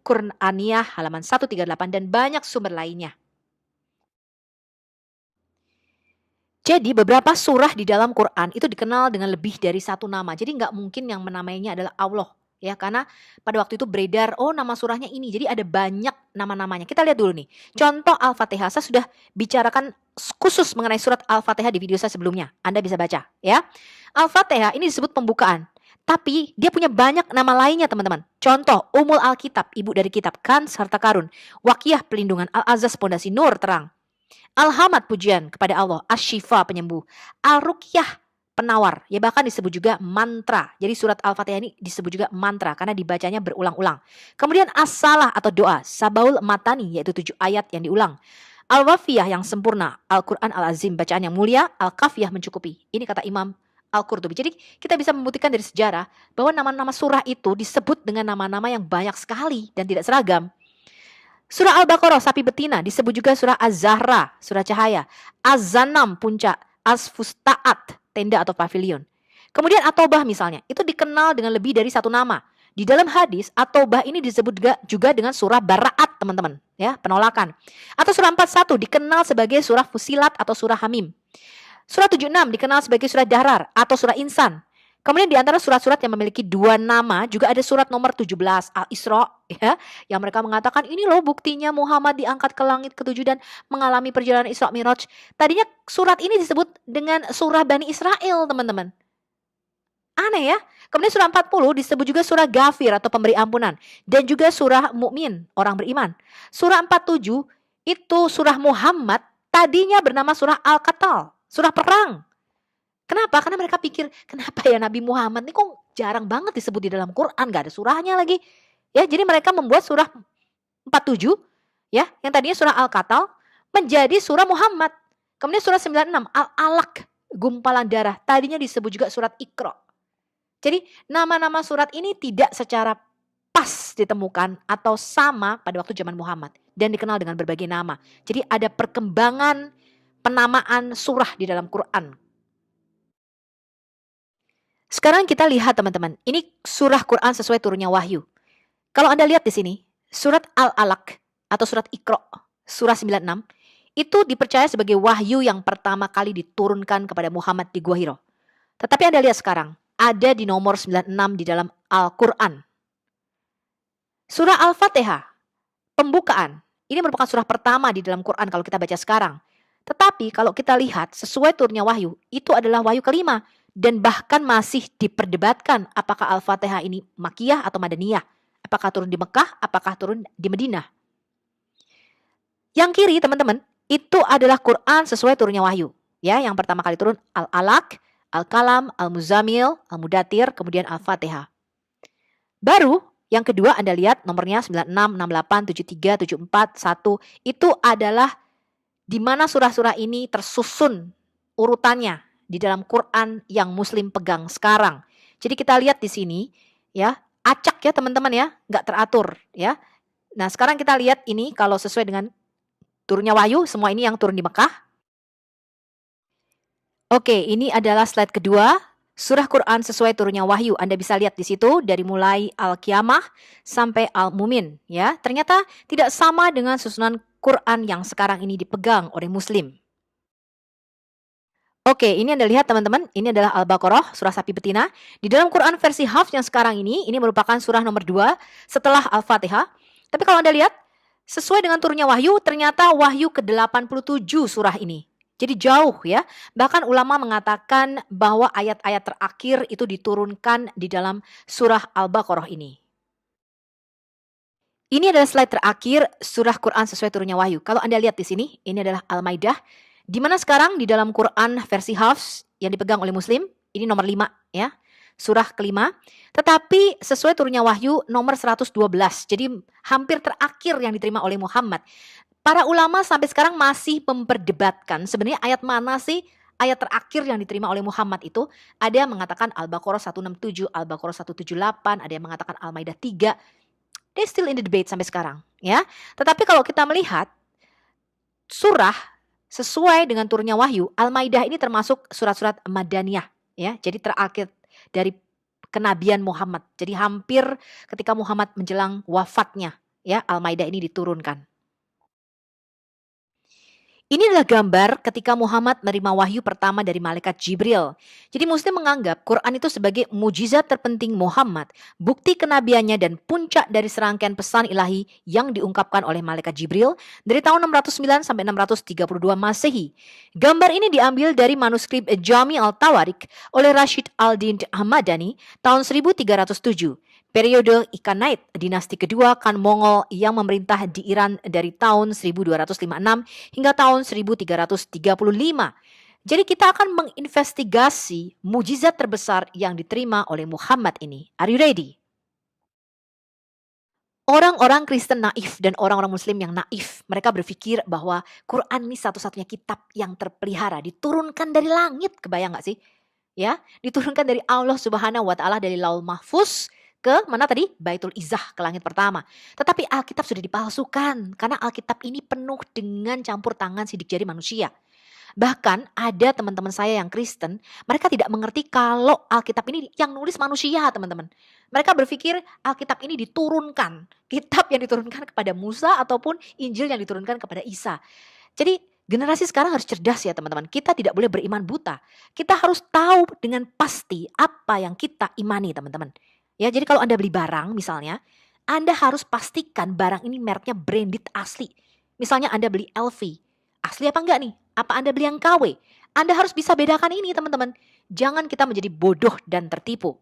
Quraniyah, halaman 138, dan banyak sumber lainnya. Jadi beberapa surah di dalam Quran itu dikenal dengan lebih dari satu nama. Jadi nggak mungkin yang menamainya adalah Allah. Ya, karena pada waktu itu beredar, oh nama surahnya ini. Jadi ada banyak nama-namanya. Kita lihat dulu nih. Contoh Al-Fatihah. Saya sudah bicarakan khusus mengenai surat Al-Fatihah di video saya sebelumnya. Anda bisa baca. Ya, Al-Fatihah ini disebut pembukaan. Tapi dia punya banyak nama lainnya teman-teman. Contoh, Umul Alkitab, ibu dari kitab, Kan harta karun, Wakiyah pelindungan, Al-Azaz pondasi, Nur terang, Al-Hamad pujian kepada Allah, Asy-Syifa penyembuh, Al-Ruqyah penawar, ya bahkan disebut juga mantra. Jadi surat Al-Fatihah ini disebut juga mantra karena dibacanya berulang-ulang. Kemudian As-Salah atau doa, Sabaul Matani yaitu 7 ayat yang diulang. Al-Wafiyah yang sempurna, Al-Quran Al-Azim bacaan yang mulia, Al-Kafiyah mencukupi. Ini kata Imam Al-Qurtubi. Jadi kita bisa membuktikan dari sejarah bahwa nama-nama surah itu disebut dengan nama-nama yang banyak sekali dan tidak seragam. Surah Al-Baqarah sapi betina disebut juga surah Az-Zahra, surah cahaya, Az-Zanam puncak, Az-Fustaat tenda atau pavilion. Kemudian At-Taubah misalnya, itu dikenal dengan lebih dari satu nama. Di dalam hadis, At-Taubah ini disebut juga dengan surah Bara'at, teman-teman, ya, penolakan. Atau surah 41 dikenal sebagai surah Fusilat atau surah Hamim. Surah 76 dikenal sebagai surah Dahrar atau surah Insan. Kemudian di antara surat-surat yang memiliki 2 nama juga ada surat nomor 17 Al-Isra, ya, yang mereka mengatakan ini loh buktinya Muhammad diangkat ke langit ke-7 dan mengalami perjalanan Isra Mi'raj. Tadinya surat ini disebut dengan surah Bani Israel, teman-teman. Aneh ya. Kemudian surah 40 disebut juga surah Ghafir atau pemberi ampunan dan juga surah Mukmin, orang beriman. Surah 47 itu surah Muhammad, tadinya bernama surah Al-Qatal, surah perang. Kenapa? Karena mereka pikir, kenapa ya Nabi Muhammad ini kok jarang banget disebut di dalam Quran, gak ada surahnya lagi. Ya, jadi mereka membuat surah 47, ya, yang tadinya surah Al-Qatal menjadi surah Muhammad. Kemudian surah 96, Al-Alaq, gumpalan darah, tadinya disebut juga surat Iqra. Jadi nama-nama surat ini tidak secara pas ditemukan atau sama pada waktu zaman Muhammad dan dikenal dengan berbagai nama. Jadi ada perkembangan penamaan surah di dalam Quran. Sekarang kita lihat teman-teman, ini surah Quran sesuai turunnya wahyu. Kalau Anda lihat di sini, surat Al-Alaq atau surat Iqra, surah 96, itu dipercaya sebagai wahyu yang pertama kali diturunkan kepada Muhammad di Gua Hira. Tetapi Anda lihat sekarang, ada di nomor 96 di dalam Al-Quran. Surah Al-Fatihah, pembukaan, ini merupakan surah pertama di dalam Quran kalau kita baca sekarang. Tetapi kalau kita lihat sesuai turunnya wahyu, itu adalah wahyu kelima. Dan bahkan masih diperdebatkan apakah Al-Fatihah ini Makkiyah atau Madaniyah. Apakah turun di Mekah, apakah turun di Madinah. Yang kiri teman-teman, itu adalah Quran sesuai turunnya wahyu. Ya, yang pertama kali turun Al-Alaq, Al-Kalam, Al-Muzammil, Al-Mudathir, kemudian Al-Fatihah. Baru yang kedua Anda lihat nomornya 96, 68, 73, 74, 1. Itu adalah di mana surah-surah ini tersusun urutannya di dalam Quran yang Muslim pegang sekarang. Jadi kita lihat di sini, ya, acak ya teman-teman ya, nggak teratur ya. Nah sekarang kita lihat ini kalau sesuai dengan turunnya wahyu, semua ini yang turun di Mekah. Oke, ini adalah slide kedua, surah Quran sesuai turunnya wahyu. Anda bisa lihat di situ dari mulai Al-Qiyamah sampai Al-Mumin, ya. Ternyata tidak sama dengan susunan Quran yang sekarang ini dipegang oleh Muslim. Oke, ini Anda lihat teman-teman, ini adalah Al-Baqarah, surah sapi betina. Di dalam Quran versi Hafs yang sekarang ini merupakan surah nomor 2 setelah Al-Fatihah. Tapi kalau Anda lihat, sesuai dengan turunnya wahyu, ternyata wahyu ke-87 surah ini. Jadi jauh ya. Bahkan ulama mengatakan bahwa ayat-ayat terakhir itu diturunkan di dalam surah Al-Baqarah ini. Ini adalah slide terakhir surah Quran sesuai turunnya wahyu. Kalau Anda lihat di sini, ini adalah Al-Maidah. Di mana sekarang di dalam Quran versi Hafs yang dipegang oleh Muslim, ini nomor 5 ya, surah kelima. Tetapi sesuai turunnya wahyu nomor 112, jadi hampir terakhir yang diterima oleh Muhammad. Para ulama sampai sekarang masih memperdebatkan sebenarnya ayat mana sih ayat terakhir yang diterima oleh Muhammad itu. Ada yang mengatakan Al-Baqarah 167, Al-Baqarah 178, ada yang mengatakan Al-Maidah 3. They still in the debate sampai sekarang, ya. Tetapi kalau kita melihat surah sesuai dengan turunnya wahyu, Al-Maidah ini termasuk surat-surat Madaniyah, ya. Jadi terakhir dari kenabian Muhammad. Jadi hampir ketika Muhammad menjelang wafatnya, ya, Al-Maidah ini diturunkan. Ini adalah gambar ketika Muhammad menerima wahyu pertama dari malaikat Jibril. Jadi Muslim menganggap Quran itu sebagai mujizat terpenting Muhammad, bukti kenabiannya dan puncak dari serangkaian pesan ilahi yang diungkapkan oleh malaikat Jibril dari tahun 609 sampai 632 Masehi. Gambar ini diambil dari manuskrip Jami al-Tawarik oleh Rashid al-Din Ahmadani tahun 1307. Periode Ikhanate, dinasti kedua Khan Mongol yang memerintah di Iran dari tahun 1256 hingga tahun 1335. Jadi kita akan menginvestigasi mujizat terbesar yang diterima oleh Muhammad ini. Are you ready? Orang-orang Kristen naif dan orang-orang Muslim yang naif, mereka berpikir bahwa Quran ini satu-satunya kitab yang terpelihara, diturunkan dari langit, kebayang gak sih? Ya, diturunkan dari Allah Subhanahu wa taala dari Laul Mahfuz ke mana tadi? Baitul Izzah, ke langit pertama. Tetapi Alkitab sudah dipalsukan karena Alkitab ini penuh dengan campur tangan sidik jari manusia. Bahkan ada teman-teman saya yang Kristen, mereka tidak mengerti kalau Alkitab ini yang nulis manusia, teman-teman. Mereka berpikir Alkitab ini diturunkan, kitab yang diturunkan kepada Musa ataupun Injil yang diturunkan kepada Isa. Jadi generasi sekarang harus cerdas ya teman-teman. Kita tidak boleh beriman buta. Kita harus tahu dengan pasti apa yang kita imani, teman-teman. Ya, jadi kalau Anda beli barang misalnya, Anda harus pastikan barang ini mereknya branded asli. Misalnya Anda beli LV, asli apa enggak nih? Apa Anda beli yang KW? Anda harus bisa bedakan ini teman-teman. Jangan kita menjadi bodoh dan tertipu.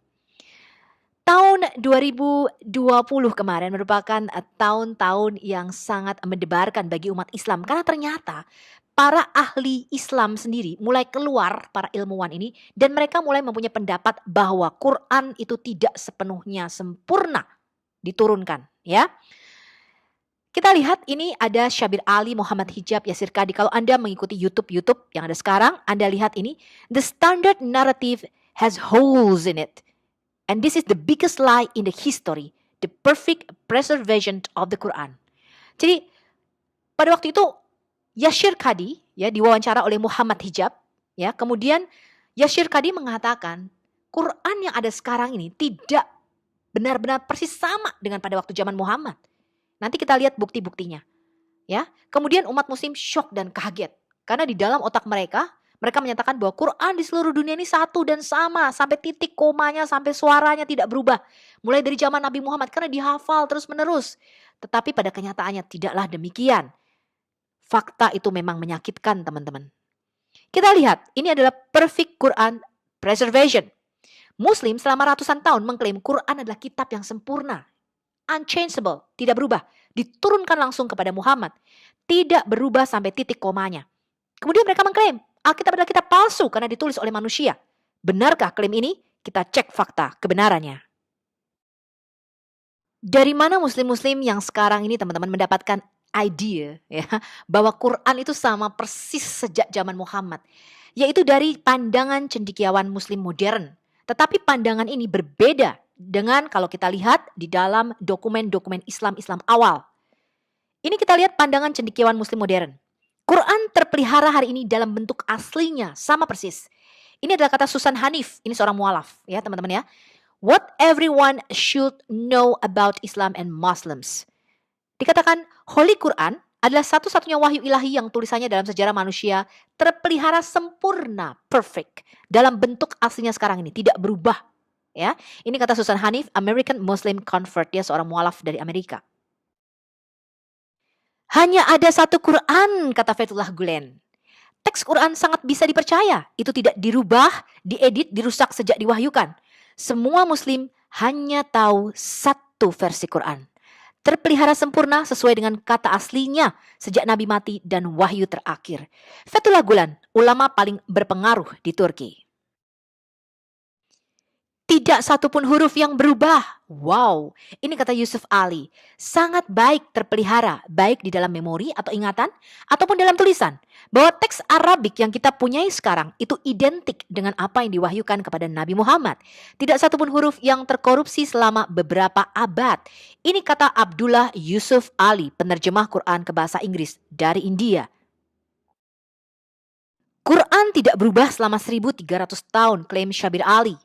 Tahun 2020 kemarin merupakan tahun-tahun yang sangat mendebarkan bagi umat Islam. Karena ternyata para ahli Islam sendiri mulai keluar, para ilmuwan ini, dan mereka mulai mempunyai pendapat bahwa Quran itu tidak sepenuhnya sempurna diturunkan, ya. Kita lihat ini ada Syabir Ali, Muhammad Hijab, Yasir Kadi. Kalau Anda mengikuti YouTube yang ada sekarang, Anda lihat ini, the standard narrative has holes in it. And this is the biggest lie in the history, the perfect preservation of the Quran. Jadi pada waktu itu Yashir Kadi ya diwawancara oleh Muhammad Hijab ya. Kemudian Yashir Kadi mengatakan Quran yang ada sekarang ini tidak benar-benar persis sama dengan pada waktu zaman Muhammad. Nanti kita lihat bukti-buktinya. Ya. Kemudian umat muslim syok dan kaget karena di dalam otak mereka menyatakan bahwa Quran di seluruh dunia ini satu dan sama sampai titik komanya, sampai suaranya tidak berubah. Mulai dari zaman Nabi Muhammad karena dihafal terus-menerus. Tetapi pada kenyataannya tidaklah demikian. Fakta itu memang menyakitkan teman-teman. Kita lihat, ini adalah perfect Quran preservation. Muslim selama ratusan tahun mengklaim Quran adalah kitab yang sempurna. Unchangeable, tidak berubah. Diturunkan langsung kepada Muhammad. Tidak berubah sampai titik komanya. Kemudian mereka mengklaim, Alkitab adalah kitab palsu karena ditulis oleh manusia. Benarkah klaim ini? Kita cek fakta kebenarannya. Dari mana muslim-muslim yang sekarang ini teman-teman mendapatkan idea ya bahwa Quran itu sama persis sejak zaman Muhammad, yaitu dari pandangan cendekiawan muslim modern. Tetapi pandangan ini berbeda dengan kalau kita lihat di dalam dokumen-dokumen Islam awal. Ini kita lihat pandangan cendekiawan muslim modern. Quran terpelihara hari ini dalam bentuk aslinya sama persis. Ini adalah kata Susan Hanif, ini seorang mualaf ya teman-teman ya. What everyone should know about Islam and Muslims. Dikatakan Holy Quran adalah satu-satunya wahyu ilahi yang tulisannya dalam sejarah manusia terpelihara sempurna, perfect, dalam bentuk aslinya sekarang ini, tidak berubah. Ya, ini kata Susan Hanif, American Muslim Convert, dia seorang mualaf dari Amerika. Hanya ada satu Quran, kata Fethullah Gulen. Teks Quran sangat bisa dipercaya, itu tidak dirubah, diedit, dirusak sejak diwahyukan. Semua Muslim hanya tahu satu versi Quran. Terpelihara sempurna sesuai dengan kata aslinya sejak Nabi mati dan wahyu terakhir. Fethullah Gulen, ulama paling berpengaruh di Turki. Tidak satupun huruf yang berubah. Wow, ini kata Yusuf Ali. Sangat baik terpelihara, baik di dalam memori atau ingatan, ataupun dalam tulisan. Bahwa teks Arabik yang kita punyai sekarang itu identik dengan apa yang diwahyukan kepada Nabi Muhammad. Tidak satupun huruf yang terkorupsi selama beberapa abad. Ini kata Abdullah Yusuf Ali, penerjemah Quran ke bahasa Inggris dari India. Quran tidak berubah selama 1300 tahun, klaim Syabir Ali.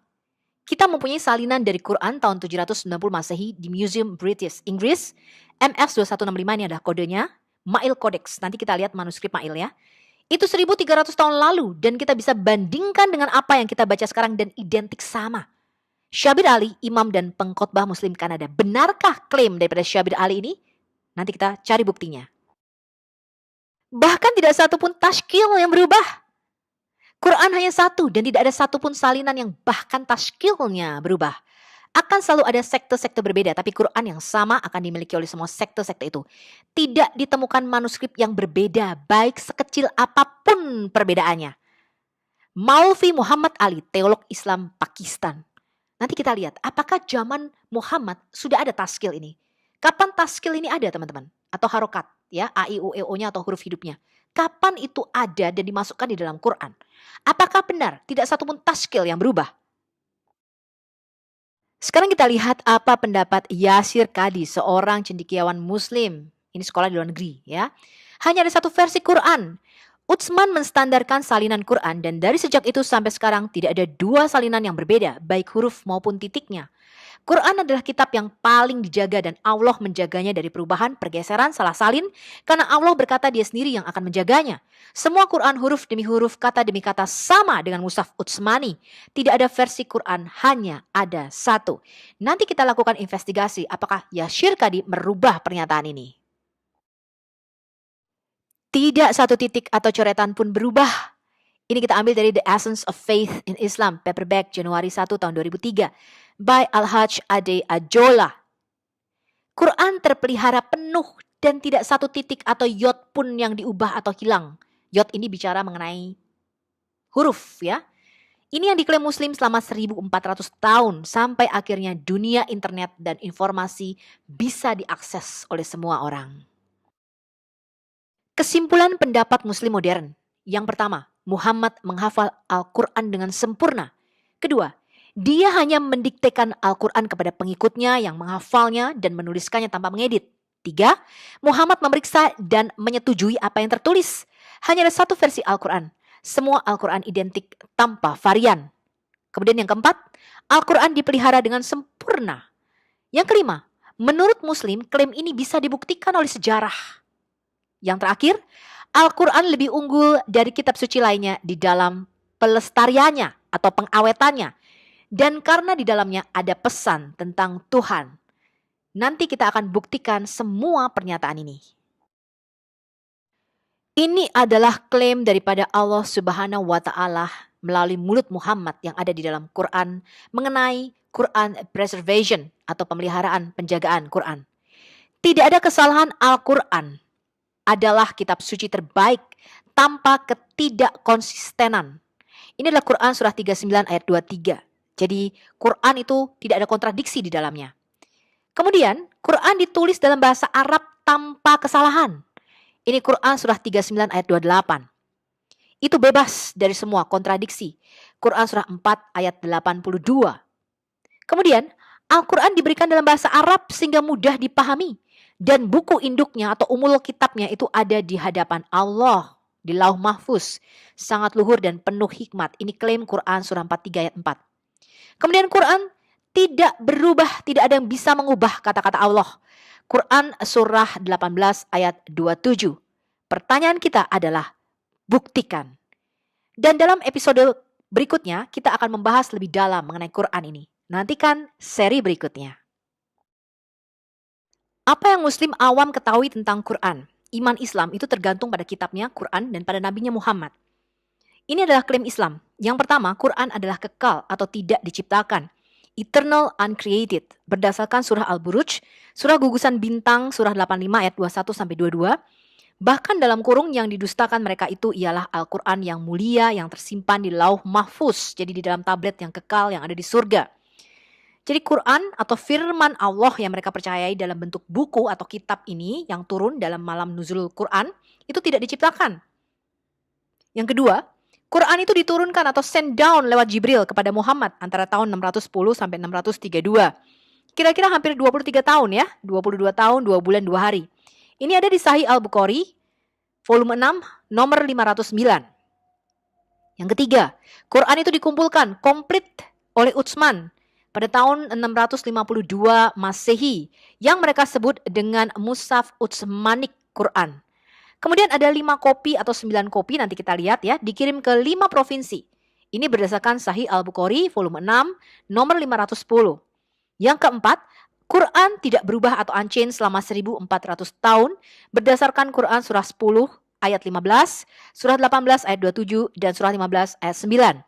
Kita mempunyai salinan dari Quran tahun 790 Masehi di Museum British Inggris. MF2165 ini adalah kodenya. Mail Codex. Nanti kita lihat manuskrip Mail ya. Itu 1300 tahun lalu dan kita bisa bandingkan dengan apa yang kita baca sekarang dan identik sama. Syabir Ali, imam dan pengkhotbah Muslim Kanada. Benarkah klaim daripada Syabir Ali ini? Nanti kita cari buktinya. Bahkan tidak satupun tashkil yang berubah. Quran hanya satu dan tidak ada satupun salinan yang bahkan tashkilnya berubah. Akan selalu ada sekte-sekte berbeda, tapi Quran yang sama akan dimiliki oleh semua sekte-sekte itu. Tidak ditemukan manuskrip yang berbeda, baik sekecil apapun perbedaannya. Maulvi Muhammad Ali, teolog Islam Pakistan. Nanti kita lihat, apakah zaman Muhammad sudah ada tashkil ini? Kapan tashkil ini ada teman-teman? Atau harokat, ya, A, I, U, E, O-nya atau huruf hidupnya. Kapan itu ada dan dimasukkan di dalam Quran? Apakah benar tidak satupun tashkil yang berubah? Sekarang kita lihat apa pendapat Yasir Kadi, seorang cendekiawan Muslim. Ini sekolah di luar negeri ya. Hanya ada satu versi Quran. Utsman menstandarkan salinan Quran dan dari sejak itu sampai sekarang tidak ada dua salinan yang berbeda, baik huruf maupun titiknya. Quran adalah kitab yang paling dijaga dan Allah menjaganya dari perubahan, pergeseran, salah salin karena Allah berkata dia sendiri yang akan menjaganya. Semua Quran huruf demi huruf, kata demi kata sama dengan Mushaf Utsmani. Tidak ada versi Quran, hanya ada satu. Nanti kita lakukan investigasi apakah Yasir Kadi merubah pernyataan ini. Tidak satu titik atau coretan pun berubah. Ini kita ambil dari The Essence of Faith in Islam, paperback Januari 1 tahun 2003 by Al-Hajj Ade Ajola. Quran terpelihara penuh dan tidak satu titik atau yod pun yang diubah atau hilang. Yod ini bicara mengenai huruf ya. Ini yang diklaim Muslim selama 1400 tahun sampai akhirnya dunia internet dan informasi bisa diakses oleh semua orang. Kesimpulan pendapat Muslim modern. Yang pertama, Muhammad menghafal Al-Quran dengan sempurna. Kedua, dia hanya mendiktekan Al-Quran kepada pengikutnya yang menghafalnya dan menuliskannya tanpa mengedit. Tiga, Muhammad memeriksa dan menyetujui apa yang tertulis. Hanya ada satu versi Al-Quran. Semua Al-Quran identik tanpa varian. Kemudian yang keempat, Al-Quran dipelihara dengan sempurna. Yang kelima, menurut Muslim, klaim ini bisa dibuktikan oleh sejarah. Yang terakhir, Al-Quran lebih unggul dari kitab suci lainnya di dalam pelestariannya atau pengawetannya. Dan karena di dalamnya ada pesan tentang Tuhan. Nanti kita akan buktikan semua pernyataan ini. Ini adalah klaim daripada Allah Subhanahu wa Ta'ala melalui mulut Muhammad yang ada di dalam Quran mengenai Quran preservation atau pemeliharaan penjagaan Quran. Tidak ada kesalahan Al-Quran adalah kitab suci terbaik tanpa ketidakkonsistenan. Ini adalah Quran surah 39 ayat 23. Jadi Quran itu tidak ada kontradiksi di dalamnya. Kemudian Quran ditulis dalam bahasa Arab tanpa kesalahan. Ini Quran surah 39 ayat 28. Itu bebas dari semua kontradiksi. Quran surah 4 ayat 82. Kemudian Al-Quran diberikan dalam bahasa Arab sehingga mudah dipahami. Dan buku induknya atau umul kitabnya itu ada di hadapan Allah. Di Lauh Mahfuz. Sangat luhur dan penuh hikmat. Ini klaim Quran surah 43 ayat 4. Kemudian Quran tidak berubah. Tidak ada yang bisa mengubah kata-kata Allah. Quran surah 18 ayat 27. Pertanyaan kita adalah buktikan. Dan dalam episode berikutnya kita akan membahas lebih dalam mengenai Quran ini. Nantikan seri berikutnya. Apa yang Muslim awam ketahui tentang Quran? Iman Islam itu tergantung pada kitabnya Quran dan pada nabinya Muhammad. Ini adalah klaim Islam. Yang pertama, Quran adalah kekal atau tidak diciptakan. Eternal uncreated. Berdasarkan surah Al-Buruj, surah gugusan bintang, surah 85 ayat 21-22. Bahkan dalam kurung yang didustakan mereka itu ialah Al-Quran yang mulia yang tersimpan di Lauh Mahfuz. Jadi di dalam tablet yang kekal yang ada di surga. Jadi Quran atau firman Allah yang mereka percayai dalam bentuk buku atau kitab ini yang turun dalam malam nuzul Quran itu tidak diciptakan. Yang kedua, Quran itu diturunkan atau send down lewat Jibril kepada Muhammad antara tahun 610 sampai 632. Kira-kira hampir 23 tahun ya, 22 tahun, 2 bulan, 2 hari. Ini ada di Sahih Al-Bukhari, volume 6, nomor 509. Yang ketiga, Quran itu dikumpulkan komplit oleh Utsman pada tahun 652 Masehi yang mereka sebut dengan Mushaf Utsmanik Quran. Kemudian ada 5 kopi atau 9 kopi, nanti kita lihat ya, dikirim ke 5 provinsi. Ini berdasarkan Sahih Al-Bukhari volume 6 nomor 510. Yang keempat, Quran tidak berubah atau unchanged selama 1400 tahun berdasarkan Quran surah 10 ayat 15, surah 18 ayat 27, dan surah 15 ayat 9.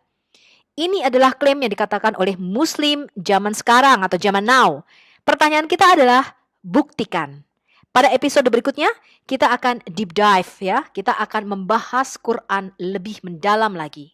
Ini adalah klaim yang dikatakan oleh Muslim zaman sekarang atau zaman now. Pertanyaan kita adalah buktikan. Pada episode berikutnya kita akan deep dive ya. Kita akan membahas Quran lebih mendalam lagi.